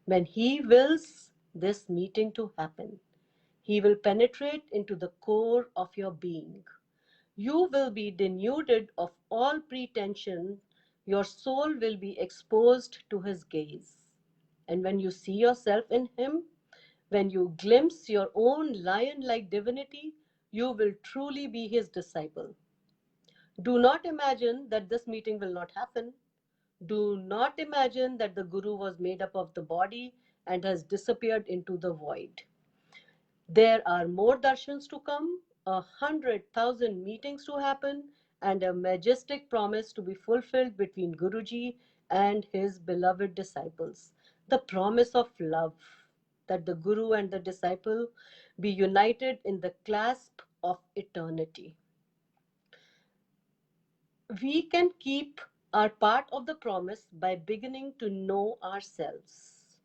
When he wills this meeting to happen, he will penetrate into the core of your being. You will be denuded of all pretension. Your soul will be exposed to his gaze. And when you see yourself in him, when you glimpse your own lion like divinity, you will truly be his disciple. Do not imagine that this meeting will not happen. Do not imagine that the Guru was made up of the body and has disappeared into the void. There are more darshans to come, 100,000 meetings to happen, and a majestic promise to be fulfilled between Guruji and his beloved disciples. The promise of love, that the Guru and the disciple be united in the clasp of eternity. We can keep our part of the promise by beginning to know ourselves.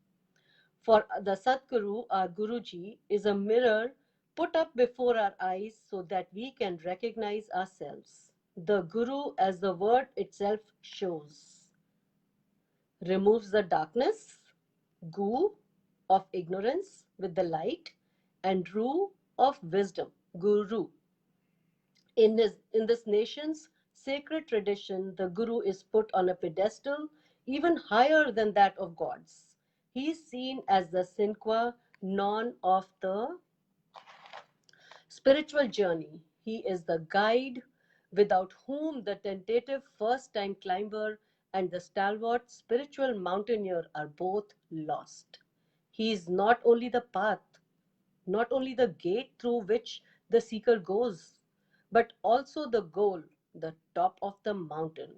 For the Sadguru, our Guruji, is a mirror put up before our eyes so that we can recognize ourselves. The Guru, as the word itself shows, removes the darkness, gu, of ignorance with the light, and ru of wisdom, guru. In this nation's sacred tradition, the Guru is put on a pedestal even higher than that of gods. He is seen as the Sinqua non of the spiritual journey. He is the guide without whom the tentative first time climber and the stalwart spiritual mountaineer are both lost. He is not only the path, not only the gate through which the seeker goes, but also the goal, the top of the mountain.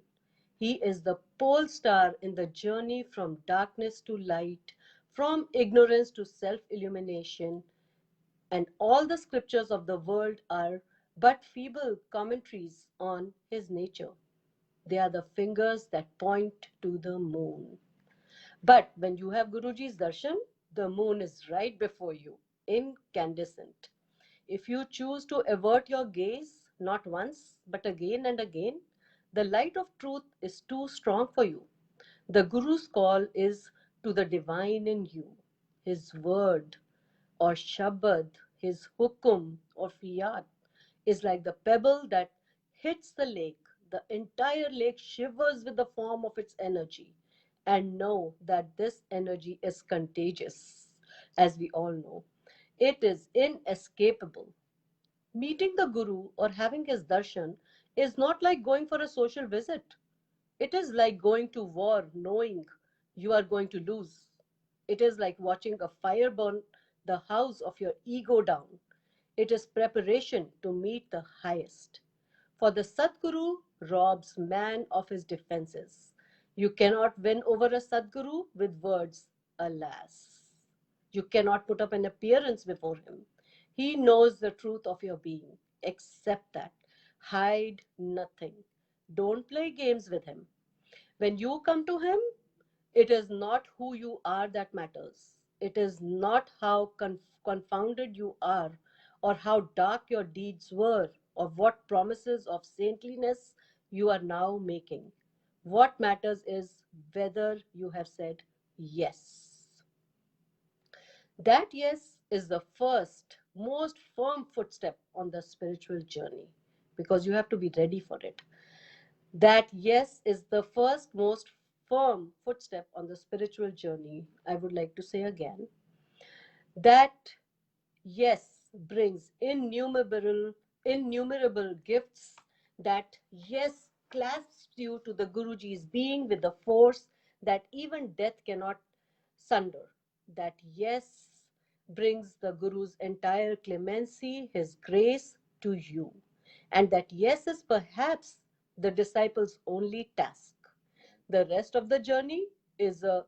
He is the pole star in the journey from darkness to light, from ignorance to self illumination. and all the scriptures of the world are but feeble commentaries on his nature. They are the fingers that point to the moon. But when you have Guruji's darshan, the moon is right before you, incandescent. If you choose to avert your gaze, not once, but again and again, the light of truth is too strong for you. The Guru's call is to the divine in you. His word or Shabad, his hukum or fiyat, is like the pebble that hits the lake. The entire lake shivers with the form of its energy. And know that this energy is contagious, as we all know. It is inescapable. Meeting the Guru or having his darshan is not like going for a social visit. It is like going to war knowing you are going to lose. It is like watching a fire burn the house of your ego down. It is preparation to meet the highest. For the Sadguru robs man of his defenses. You cannot win over a Sadguru with words, alas. You cannot put up an appearance before him. He knows the truth of your being. Accept that. Hide nothing. Don't play games with him. When you come to him, it is not who you are that matters. It is not how confounded you are, or how dark your deeds were, or what promises of saintliness you are now making. What matters is whether you have said yes. That yes is the first, most firm footstep on the spiritual journey, because you have to be ready for it. That yes is the first most firm footstep on the spiritual journey. I would like to say again that yes brings innumerable gifts. That yes clasps you to the Guruji's being with the force that even death cannot sunder. That yes brings the Guru's entire clemency, his grace to you. And that yes is perhaps the disciple's only task. The rest of the journey is a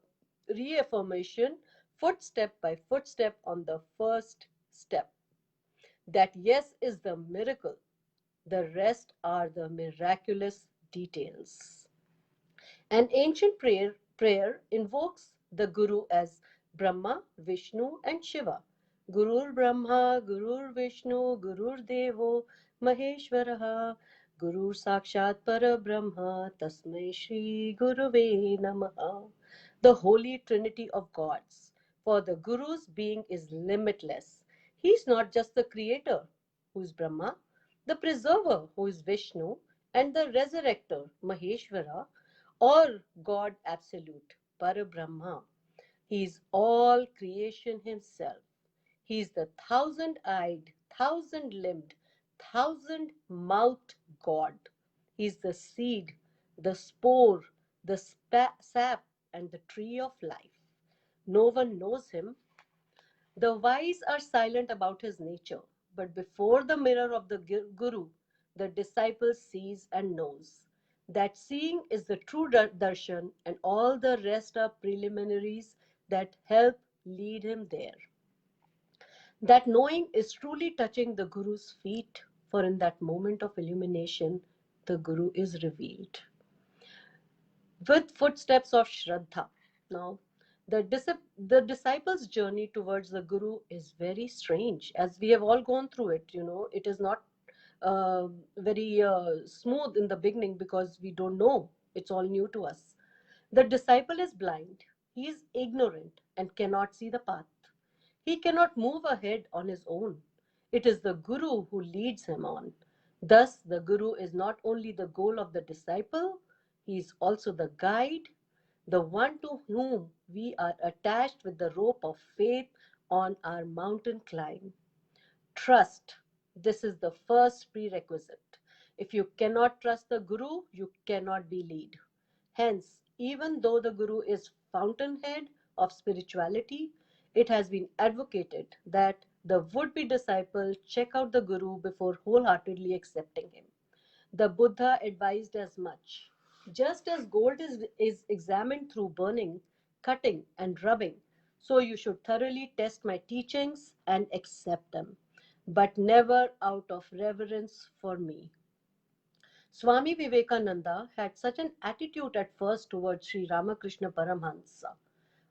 reaffirmation, footstep by footstep, on the first step. That yes is the miracle, the rest are the miraculous details. An ancient prayer invokes the Guru as Brahma, Vishnu, and Shiva. Gurur Brahma, Gurur Vishnu, Gurur Devo, Maheshwaraha, Gurur Sakshat Parabrahma, Tasmai Shri Guruve Namaha. The Holy Trinity of Gods. For the Guru's being is limitless. He is not just the creator, who is Brahma, the preserver, who is Vishnu, and the resurrector, Maheshwara, or God Absolute, Parabrahma. He is all creation himself. He is the thousand-eyed, thousand-limbed, thousand-mouthed God. He is the seed, the spore, the sap, and the tree of life. No one knows him. The wise are silent about his nature, but before the mirror of the Guru, the disciple sees and knows. That seeing is the true darshan, and all the rest are preliminaries that help lead him there. That knowing is truly touching the Guru's feet, for in that moment of illumination, the Guru is revealed with footsteps of Shraddha. Now, the disciples' journey towards the Guru is very strange, as we have all gone through it. It is not very smooth in the beginning because we don't know. It's all new to us. The disciple is blind, he is ignorant and cannot see the path. He cannot move ahead on his own. It is the Guru who leads him on. Thus, the Guru is not only the goal of the disciple, he is also the guide, the one to whom we are attached with the rope of faith on our mountain climb. Trust. This is the first prerequisite. If you cannot trust the Guru, you cannot be led. Hence, even though the Guru is fountainhead of spirituality, it has been advocated that the would-be disciple check out the Guru before wholeheartedly accepting him. The Buddha advised as much. Just as gold is examined through burning, cutting, and rubbing, So you should thoroughly test my teachings and accept them, but never out of reverence for me. Swami Vivekananda had such an attitude at first towards Sri Ramakrishna Paramhansa.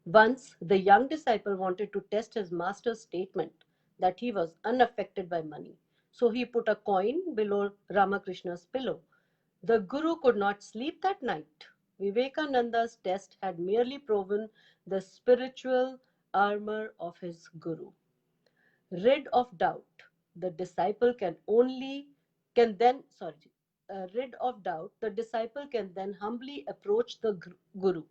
Once, the young disciple wanted to test his master's statement that he was unaffected by money. So he put a coin below Ramakrishna's pillow. The Guru could not sleep that night. Vivekananda's test had merely proven the spiritual armor of his Guru. Rid of doubt, the disciple can then sorry rid of doubt, the disciple can then humbly approach the Guru.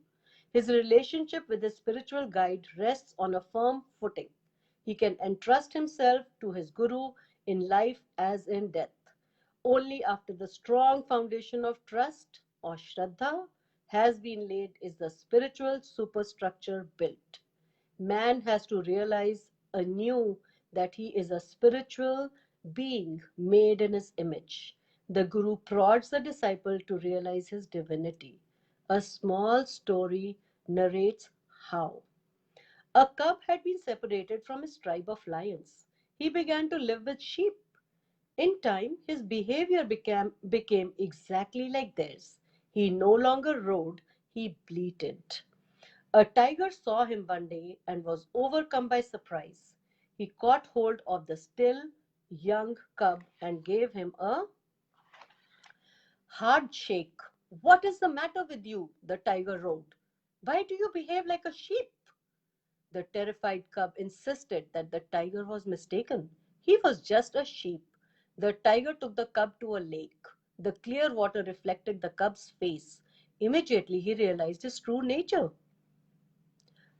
His relationship with his spiritual guide rests on a firm footing. He can entrust himself to his Guru in life as in death. Only after the strong foundation of trust or Shraddha has been laid is the spiritual superstructure built. Man has to realize anew that he is a spiritual being made in his image. The Guru prods the disciple to realize his divinity. A small story narrates how. A cub had been separated from his tribe of lions. He began to live with sheep. In time, his behavior became exactly like theirs. He no longer roared, he bleated. A tiger saw him one day and was overcome by surprise. He caught hold of the still young cub and gave him a hard shake. What is the matter with you? The tiger roared. Why do you behave like a sheep? The terrified cub insisted that the tiger was mistaken. He was just a sheep. The tiger took the cub to a lake. The clear water reflected the cub's face. Immediately he realized his true nature.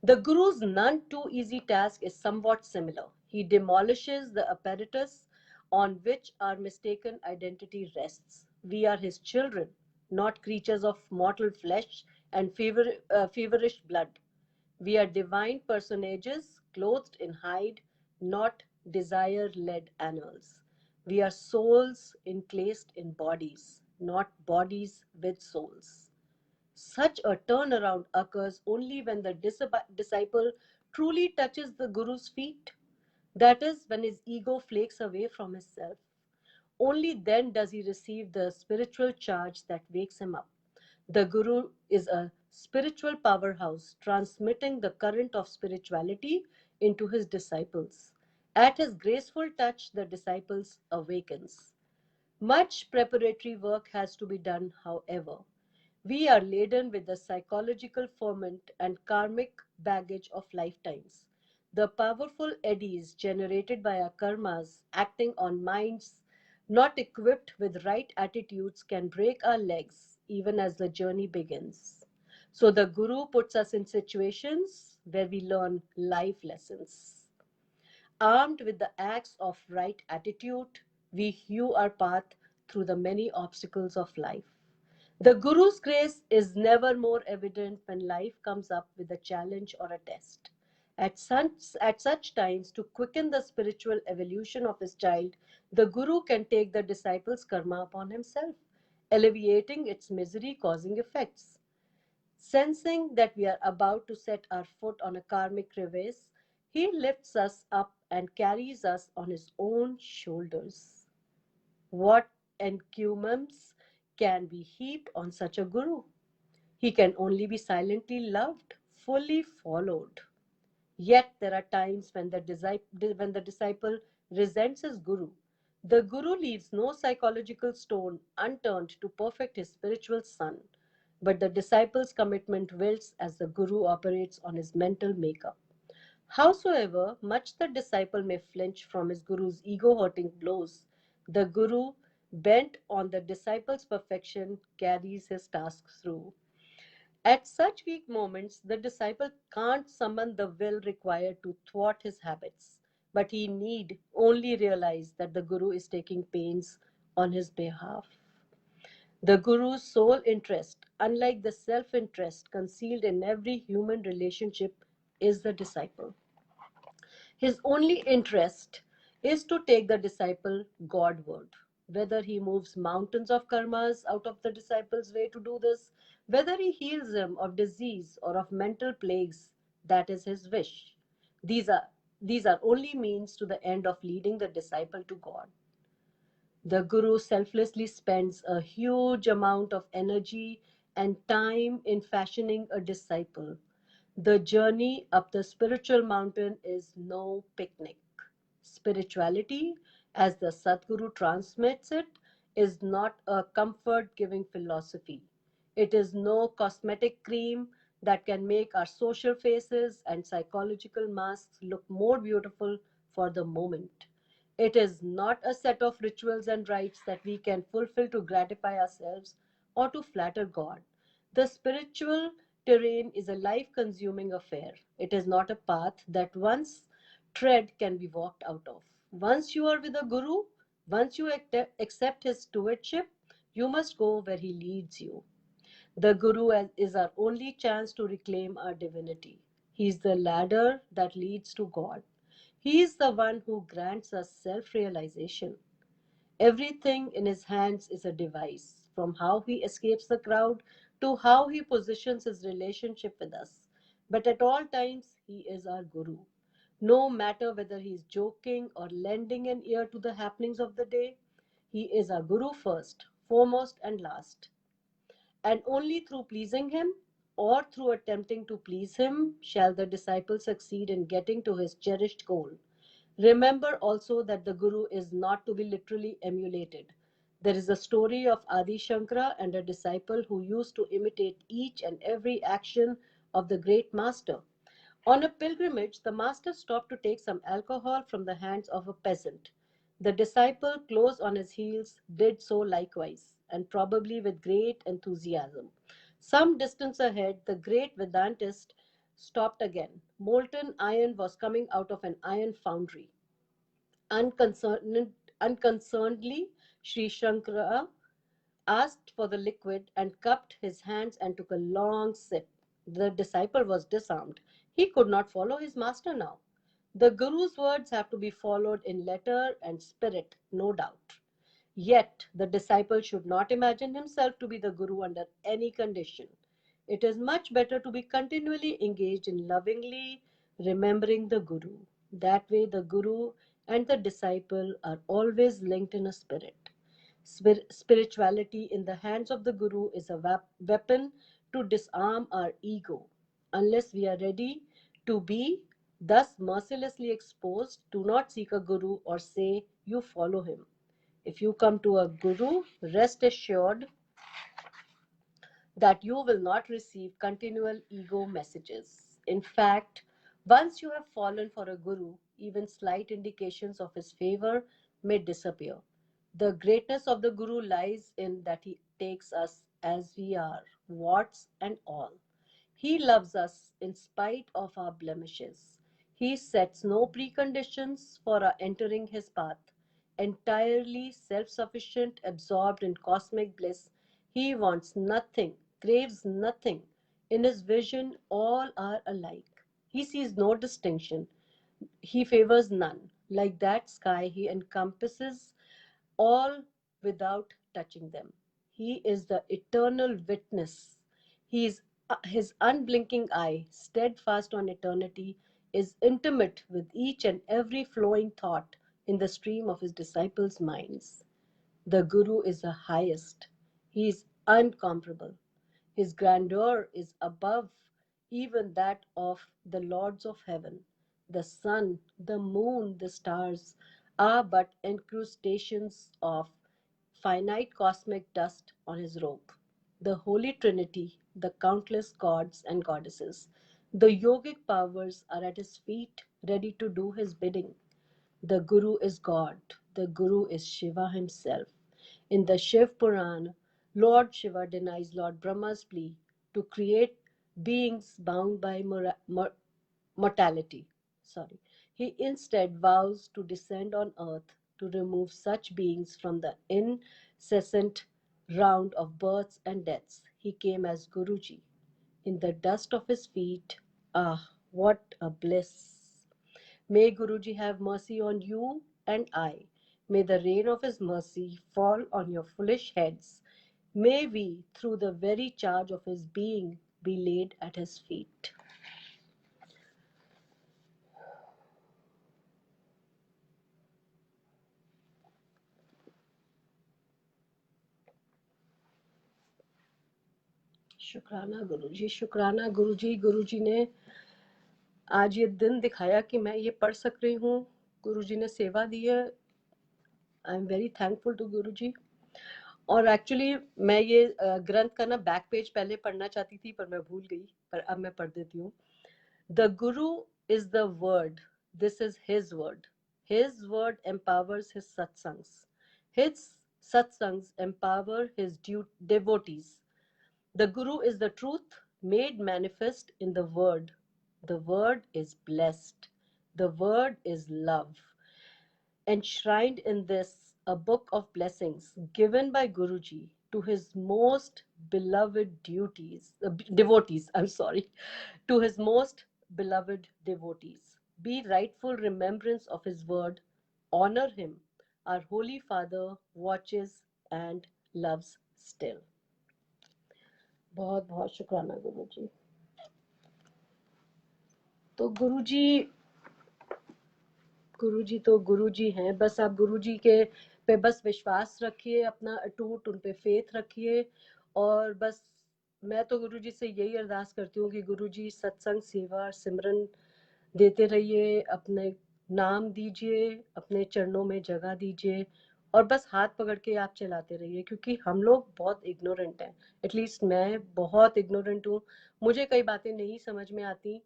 The Guru's none too easy task is somewhat similar. He demolishes the apparatus on which our mistaken identity rests. We are his children, not creatures of mortal flesh and feverish blood. We are divine personages clothed in hide, not desire led animals. We are souls encased in bodies, not bodies with souls. Such a turnaround occurs only when the disciple truly touches the Guru's feet. That is, when his ego flakes away from his self. Only then does he receive the spiritual charge that wakes him up. The Guru is a spiritual powerhouse, transmitting the current of spirituality into his disciples. At his graceful touch, the disciples awakens. Much preparatory work has to be done, however. We are laden with the psychological ferment and karmic baggage of lifetimes. The powerful eddies generated by our karmas acting on minds not equipped with right attitudes can break our legs even as the journey begins. So the Guru puts us in situations where we learn life lessons. Armed with the axe of right attitude, we hew our path through the many obstacles of life. The Guru's grace is never more evident when life comes up with a challenge or a test. At such times, to quicken the spiritual evolution of his child, the Guru can take the disciple's karma upon himself, alleviating its misery causing effects. Sensing that we are about to set our foot on a karmic crevasse, he lifts us up and carries us on his own shoulders. What encomiums can be heaped on such a Guru? He can only be silently loved, fully followed. Yet there are times when the disciple resents his Guru. The Guru leaves no psychological stone unturned to perfect his spiritual son, but the disciple's commitment wilts as the Guru operates on his mental makeup. Howsoever much the disciple may flinch from his Guru's ego hurting blows, the Guru, bent on the disciple's perfection, carries his task through. At such weak moments, the disciple can't summon the will required to thwart his habits, but he need only realize that the Guru is taking pains on his behalf. The Guru's sole interest, unlike the self interest concealed in every human relationship, is the disciple. His only interest is to take the disciple Godward. Whether he moves mountains of karmas out of the disciple's way to do this, whether he heals him of disease or of mental plagues, that is his wish. These are these are only means to the end of leading the disciple to God. The Guru selflessly spends a huge amount of energy and time in fashioning a disciple. The journey up the spiritual mountain is no picnic. Spirituality, as the Sadguru transmits it, is not a comfort giving philosophy. It is no cosmetic cream that can make our social faces and psychological masks look more beautiful for the moment. It is not a set of rituals and rites that we can fulfill to gratify ourselves or to flatter God. The spiritual terrain is a life consuming affair. It is not a path that once tread can be walked out of. Once you are with a guru, once you accept his stewardship, you must go where he leads you. The guru is our only chance to reclaim our divinity. He is the ladder that leads to God. He is the one who grants us self realization. Everything in his hands is a device, from how he escapes the crowd to how he positions his relationship with us. But at all times, he is our guru. No matter whether he is joking or lending an ear to the happenings of the day, he is our guru first, foremost, and last. And only through pleasing him or through attempting to please him shall the disciple succeed in getting to his cherished goal. Remember also that the Guru is not to be literally emulated. There is a story of Adi Shankara and a disciple who used to imitate each and every action of the great master. On a pilgrimage, the master stopped to take some alcohol from the hands of a peasant. The disciple, close on his heels, did so likewise, and probably with great enthusiasm. Some distance ahead, the great Vedantist stopped again. Molten iron was coming out of an iron foundry. Unconcernedly, Sri Shankara asked for the liquid and cupped his hands and took a long sip. The disciple was disarmed. He could not follow his master now. The Guru's words have to be followed in letter and spirit, no doubt. Yet, the disciple should not imagine himself to be the Guru under any condition. It is much better to be continually engaged in lovingly remembering the Guru. That way, the Guru and the disciple are always linked in a spirit. Spirituality in the hands of the Guru is a weapon to disarm our ego. Unless we are ready to be thus mercilessly exposed, do not seek a Guru or say you follow him. If you come to a Guru, rest assured that you will not receive continual ego messages. In fact, once you have fallen for a Guru, even slight indications of his favor may disappear. The greatness of the Guru lies in that he takes us as we are, warts and all. He loves us in spite of our blemishes. He sets no preconditions for our entering his path. Entirely self sufficient, absorbed in cosmic bliss, he wants nothing, craves nothing. In his vision, all are alike. He sees no distinction. He favors none. Like that sky, he encompasses all without touching them. He is the eternal witness. His unblinking eye, steadfast on eternity, is intimate with each and every flowing thought in the stream of his disciples' minds. The Guru is the highest. He is uncomparable. His grandeur is above even that of the lords of heaven. The sun, the moon, the stars are but incrustations of finite cosmic dust on his robe. The Holy Trinity, the countless gods and goddesses, the yogic powers are at his feet, ready to do his bidding. The Guru is God. The Guru is Shiva himself. In the Shiv Puran, Lord Shiva denies Lord Brahma's plea to create beings bound by mortality. Sorry. He instead vows to descend on earth to remove such beings from the incessant round of births and deaths. He came as Guruji. In the dust of his feet, ah, what a bliss! May Guruji have mercy on you and I. May the rain of his mercy fall on your foolish heads. May we, through the very charge of his being, be laid at his feet. शुक्राना गुरुजी, शुक्राना गुरुजी। गुरुजी ने आज ये दिन दिखाया कि मैं ये पढ़ सक रही हूँ। गुरुजी ने सेवा दी है। I am very thankful to Guruji. और एक्चुअली मैं ये ग्रंथ का ना बैक पेज पहले पढ़ना चाहती थी, पर मैं भूल गई, पर अब मैं पढ़ देती हूँ। The Guru is the word, this is his word, his word empowers his satsangs, his satsangs empower his devotees. The Guru is the truth made manifest in the Word. The Word is blessed. The Word is love. Enshrined in this, a book of blessings given by Guruji to his most beloved devotees, I'm sorry, to his most beloved devotees. Be rightful remembrance of his word. Honor him. Our Holy Father watches and loves still. बहुत बहुत शुक्राना गुरुजी। तो गुरुजी तो गुरुजी हैं। बस आप गुरुजी के पे बस विश्वास रखिए, अपना अटूट उन पे फेथ रखिए। और बस मैं तो गुरुजी से यही अरदास करती हूँ कि गुरुजी सत्संग, सेवा, सिमरन देते रहिए, अपने नाम दीजिए, अपने चरणों में जगह दीजिए, और बस हाथ पकड़ के आप चलाते रहिए। क्योंकि हम लोग बहुत इग्नोरेंट हैं, एटलीस्ट मैं बहुत इग्नोरेंट हूँ। मुझे कई बातें नहीं समझ में आती,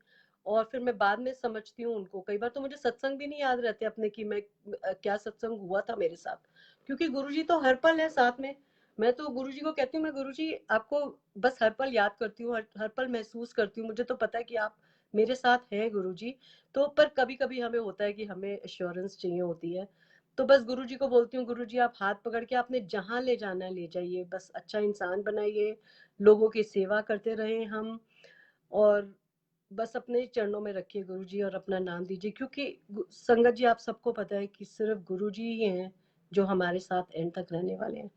और फिर मैं बाद में समझती हूँ उनको। कई बार तो मुझे सत्संग भी नहीं याद रहते अपने कि मैं क्या सत्संग हुआ था मेरे साथ, क्योंकि गुरुजी तो हर पल है साथ में। मैं तो गुरुजी को कहती हूँ, मैं गुरुजी आपको बस हर पल याद करती हूँ, हर पल महसूस करती हूँ। मुझे तो पता है कि आप मेरे साथ हैं गुरुजी। तो पर कभी कभी हमें होता है कि हमें एश्योरेंस चाहिए होती है। तो बस गुरुजी को बोलती हूँ, गुरुजी आप हाथ पकड़ के आपने जहाँ ले जाना है ले जाइए, बस अच्छा इंसान बनाइए, लोगों की सेवा करते रहें हम, और बस अपने चरणों में रखिए गुरुजी, और अपना नाम दीजिए। क्योंकि संगत जी, आप सबको पता है कि सिर्फ गुरुजी ही हैं जो हमारे साथ एंड तक रहने वाले हैं।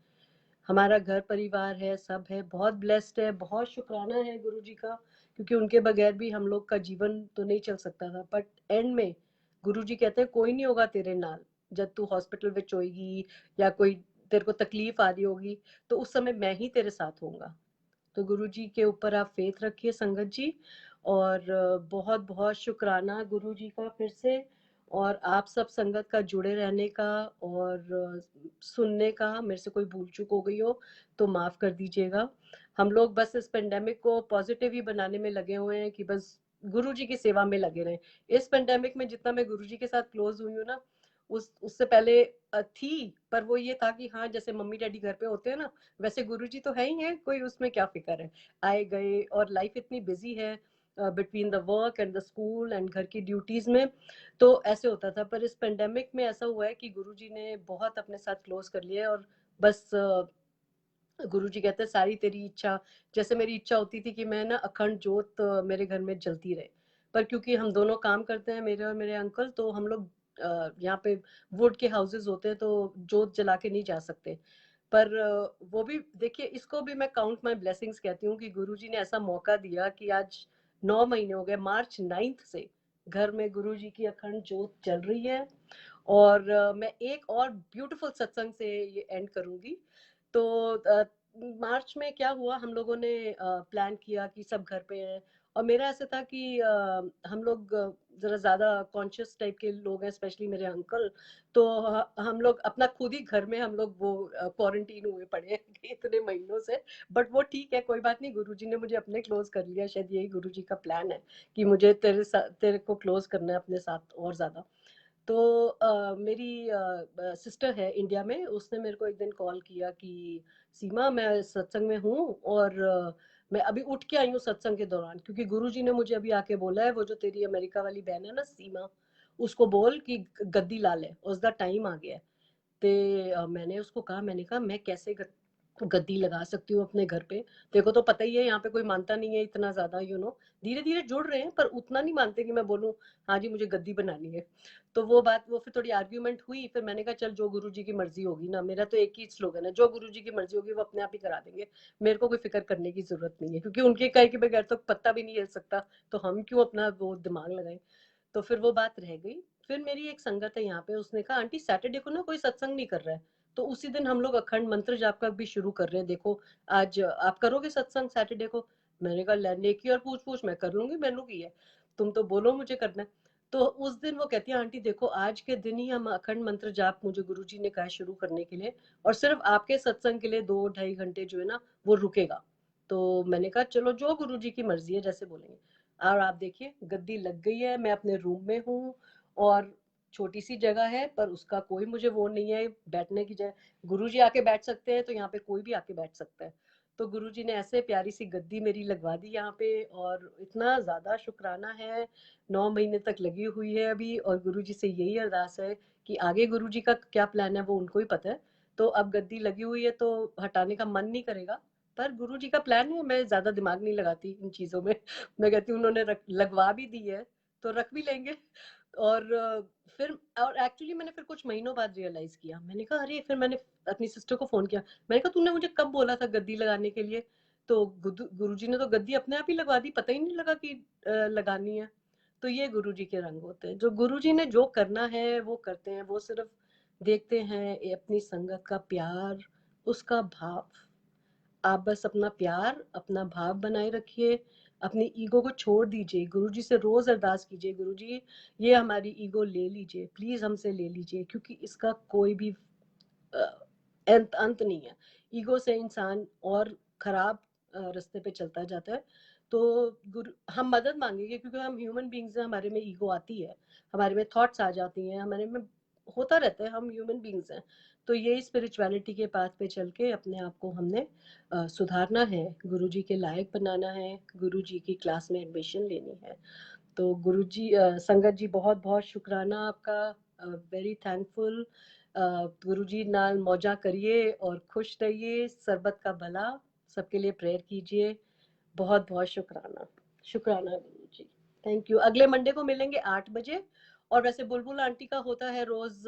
हमारा घर परिवार है, सब है, बहुत ब्लेस्ड है, बहुत शुक्राना है गुरुजी का। क्योंकि उनके बगैर भी हम लोग का जीवन तो नहीं चल सकता था। बट एंड में गुरुजी कहते हैं कोई नहीं होगा तेरे नाल, जब तू हॉस्पिटल में होएगी या कोई तेरे को तकलीफ आ रही होगी, तो उस समय मैं ही तेरे साथ होऊंगा। तो गुरुजी के ऊपर आप फेथ रखिए संगत जी। और बहुत बहुत शुक्राना गुरुजी का फिर से, और आप सब संगत का जुड़े रहने का और सुनने का। मेरे से कोई भूल चूक हो गई हो तो माफ कर दीजिएगा। हम लोग बस इस पेंडेमिक को पॉजिटिव ही बनाने में लगे हुए हैं कि बस गुरुजी की सेवा में लगे रहें। इस पेंडेमिक में जितना मैं गुरुजी के साथ क्लोज हुई हूँ ना, उससे पहले थी, पर वो ये था कि हाँ, जैसे मम्मी डैडी घर पे होते हैं ना, वैसे गुरुजी तो है ही है, कोई उसमें क्या फिक्र है। आए गए, और लाइफ इतनी बिजी है between the work and the school and घर की ड्यूटीज में, तो ऐसे होता था। पर इस पेंडेमिक में ऐसा हुआ है कि गुरुजी ने बहुत अपने साथ क्लोज कर लिया है। और बस गुरुजी कहते हैं सारी तेरी इच्छा। जैसे मेरी इच्छा होती थी कि मैं ना अखंड जोत मेरे घर में जलती रहे, पर क्योंकि हम दोनों काम करते हैं, मेरे और मेरे अंकल, तो हम लोग यहाँ पे वुड के हाउसेस होते हैं, तो जोत जला के नहीं जा सकते। पर वो भी देखिए, इसको भी मैं काउंट माई ब्लेसिंग्स कहती हूँ कि गुरुजी ने ऐसा मौका दिया कि आज 9 महीने हो गए, मार्च 9 से घर में गुरुजी की अखंड जोत जल रही है। और मैं एक और ब्यूटीफुल सत्संग से ये एंड करूंगी। तो मार्च में क्या हुआ, हम लोगों ने प्लान किया कि सब घर पे हैं, और मेरा ऐसा था कि हम लोग जरा ज्यादा कॉन्शियस टाइप के लोग हैं, स्पेशली मेरे अंकल। तो हम लोग अपना खुद ही घर में हम लोग वो क्वारंटीन हुए पड़े हैं इतने महीनों से। बट वो ठीक है, कोई बात नहीं, गुरुजी ने मुझे अपने क्लोज कर लिया। शायद यही गुरुजी का प्लान है कि मुझे तेरे को क्लोज करना है अपने साथ और ज्यादा। तो मेरी सिस्टर है इंडिया में, उसने मेरे को एक दिन कॉल किया कि सीमा, मैं सत्संग में हूँ, और मैं अभी उठ के आई हूँ सत्संग के दौरान, क्योंकि गुरुजी ने मुझे अभी आके बोला है, वो जो तेरी अमेरिका वाली बहन है ना सीमा, उसको बोल कि गद्दी ला ले, उसका टाइम आ गया है। ते मैंने उसको कहा, मैंने कहा मैं कैसे गद्दी लगा सकती हूँ अपने घर पे। देखो तो पता ही है, यहाँ पे कोई मानता नहीं है इतना ज्यादा, धीरे धीरे जुड़ रहे हैं, पर उतना नहीं मानते कि मैं बोलूँ हाँ जी मुझे गद्दी बनानी है। तो वो फिर थोड़ी आर्ग्यूमेंट हुई। फिर मैंने कहा चल, जो गुरुजी की मर्जी होगी ना, मेरा तो एक ही स्लोगन है, जो गुरुजी की मर्जी होगी वो अपने आप ही करा देंगे। मेरे को कोई फिक्र करने की जरूरत नहीं है, क्योंकि उनके कहे के बगैर तो पत्ता भी नहीं हिल सकता, तो हम क्यों अपना वो दिमाग लगाएं। तो फिर वो बात रह गई। फिर मेरी एक संगत है यहाँ पे, उसने कहा आंटी सैटरडे को ना कोई सत्संग नहीं कर रहा है, तो उसी दिन हम लोग अखंड मंत्र जाप का भी शुरू कर रहे हैं। देखो आज आप करोगे सत्संग सैटरडे को? मैंने कहा ले नेकी और पूछ पूछ मैं कर लूंगी, मैनू की है, तुम तो बोलो मुझे करना है। तो उस दिन वो कहती है आंटी देखो आज के दिन ही हम अखंड मंत्र जाप मुझे गुरुजी ने कहा है शुरू करने के लिए, और सिर्फ आपके सत्संग के लिए 2 ढाई घंटे जो है ना वो रुकेगा। तो मैंने कहा चलो जो गुरुजी की मर्जी है जैसे बोलेंगे। और आप देखिए गद्दी लग गई है, मैं अपने रूम में हूँ, और छोटी सी जगह है पर उसका कोई मुझे वो नहीं है बैठने की जगह। गुरुजी आके बैठ सकते हैं तो यहाँ पे कोई भी आके बैठ सकता है। तो गुरुजी ने ऐसे प्यारी सी गद्दी मेरी लगवा दी यहाँ पे, और इतना ज्यादा शुक्राना है। 9 महीने तक लगी हुई है अभी, और गुरुजी से यही अरदास है कि आगे गुरुजी का क्या प्लान है वो उनको ही पता है। तो अब गद्दी लगी हुई है तो हटाने का मन नहीं करेगा, पर गुरुजी का प्लान है, मैं ज्यादा दिमाग नहीं लगाती इन चीजों में। मैं कहती हूँ उन्होंने लगवा भी दी है तो रख भी लेंगे। और फिर और एक्चुअली मैंने फिर कुछ महीनों बाद रियलाइज किया, मैंने कहा अरे, फिर मैंने अपनी सिस्टर को फोन किया, मैंने कहा तूने मुझे कब बोला था गद्दी लगाने के लिए? तो गुरुजी ने तो गद्दी अपने आप ही लगवा दी, पता ही नहीं लगा कि लगानी है। तो ये गुरुजी के रंग होते हैं, जो गुरुजी ने जो करना है वो करते हैं, वो सिर्फ देखते हैं ये अपनी संगत का प्यार, उसका भाव। आप बस अपना प्यार अपना भाव बनाए रखिए, अपनी ईगो को छोड़ दीजिए, गुरुजी से रोज अरदास कीजिए गुरुजी ये हमारी ईगो ले लीजिए, प्लीज हमसे ले लीजिए, क्योंकि इसका कोई भी अंत नहीं है। ईगो से इंसान और खराब रास्ते पे चलता जाता है। तो गुरु हम मदद मांगेंगे क्योंकि हम ह्यूमन बींग्स हैं, हमारे में ईगो आती है, हमारे में थॉट्स आ जाती हैं, हमारे में होता रहता है, हम ह्यूमन बींग्स हैं। तो यही स्पिरिचुअलिटी के पाथ पे चल के अपने आप को हमने सुधारना है, गुरुजी के लायक बनाना है, गुरुजी की क्लास में एडमिशन लेनी है। तो गुरुजी संगत जी बहुत बहुत शुक्राना आपका, वेरी थैंकफुल। गुरुजी नाल मौजा करिए और खुश रहिए, सरबत का भला, सबके लिए प्रेयर कीजिए। बहुत बहुत शुक्राना, शुक्राना गुरुजी। Thank you. अगले मंडे को मिलेंगे 8 बजे। और वैसे बुलबुल आंटी का होता है रोज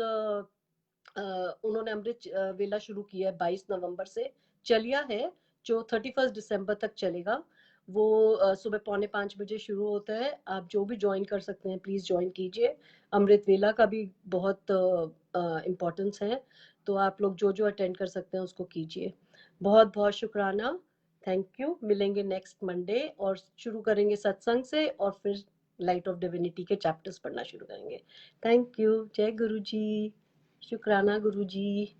उन्होंने अमृत वेला शुरू किया है 22 नवंबर से, चलिया है जो 31 दिसंबर तक चलेगा। वो सुबह 4:45 बजे शुरू होता है, आप जो भी ज्वाइन कर सकते हैं प्लीज ज्वाइन कीजिए। अमृत वेला का भी बहुत इम्पोर्टेंस है, तो आप लोग जो जो अटेंड कर सकते हैं उसको कीजिए। बहुत बहुत शुक्राना, थैंक यू। मिलेंगे नेक्स्ट मंडे और शुरू करेंगे सत्संग से, और फिर लाइट ऑफ डिविनिटी के चैप्टर्स पढ़ना शुरू करेंगे। Thank you. जय गुरु जी। शुक्राना गुरु जी।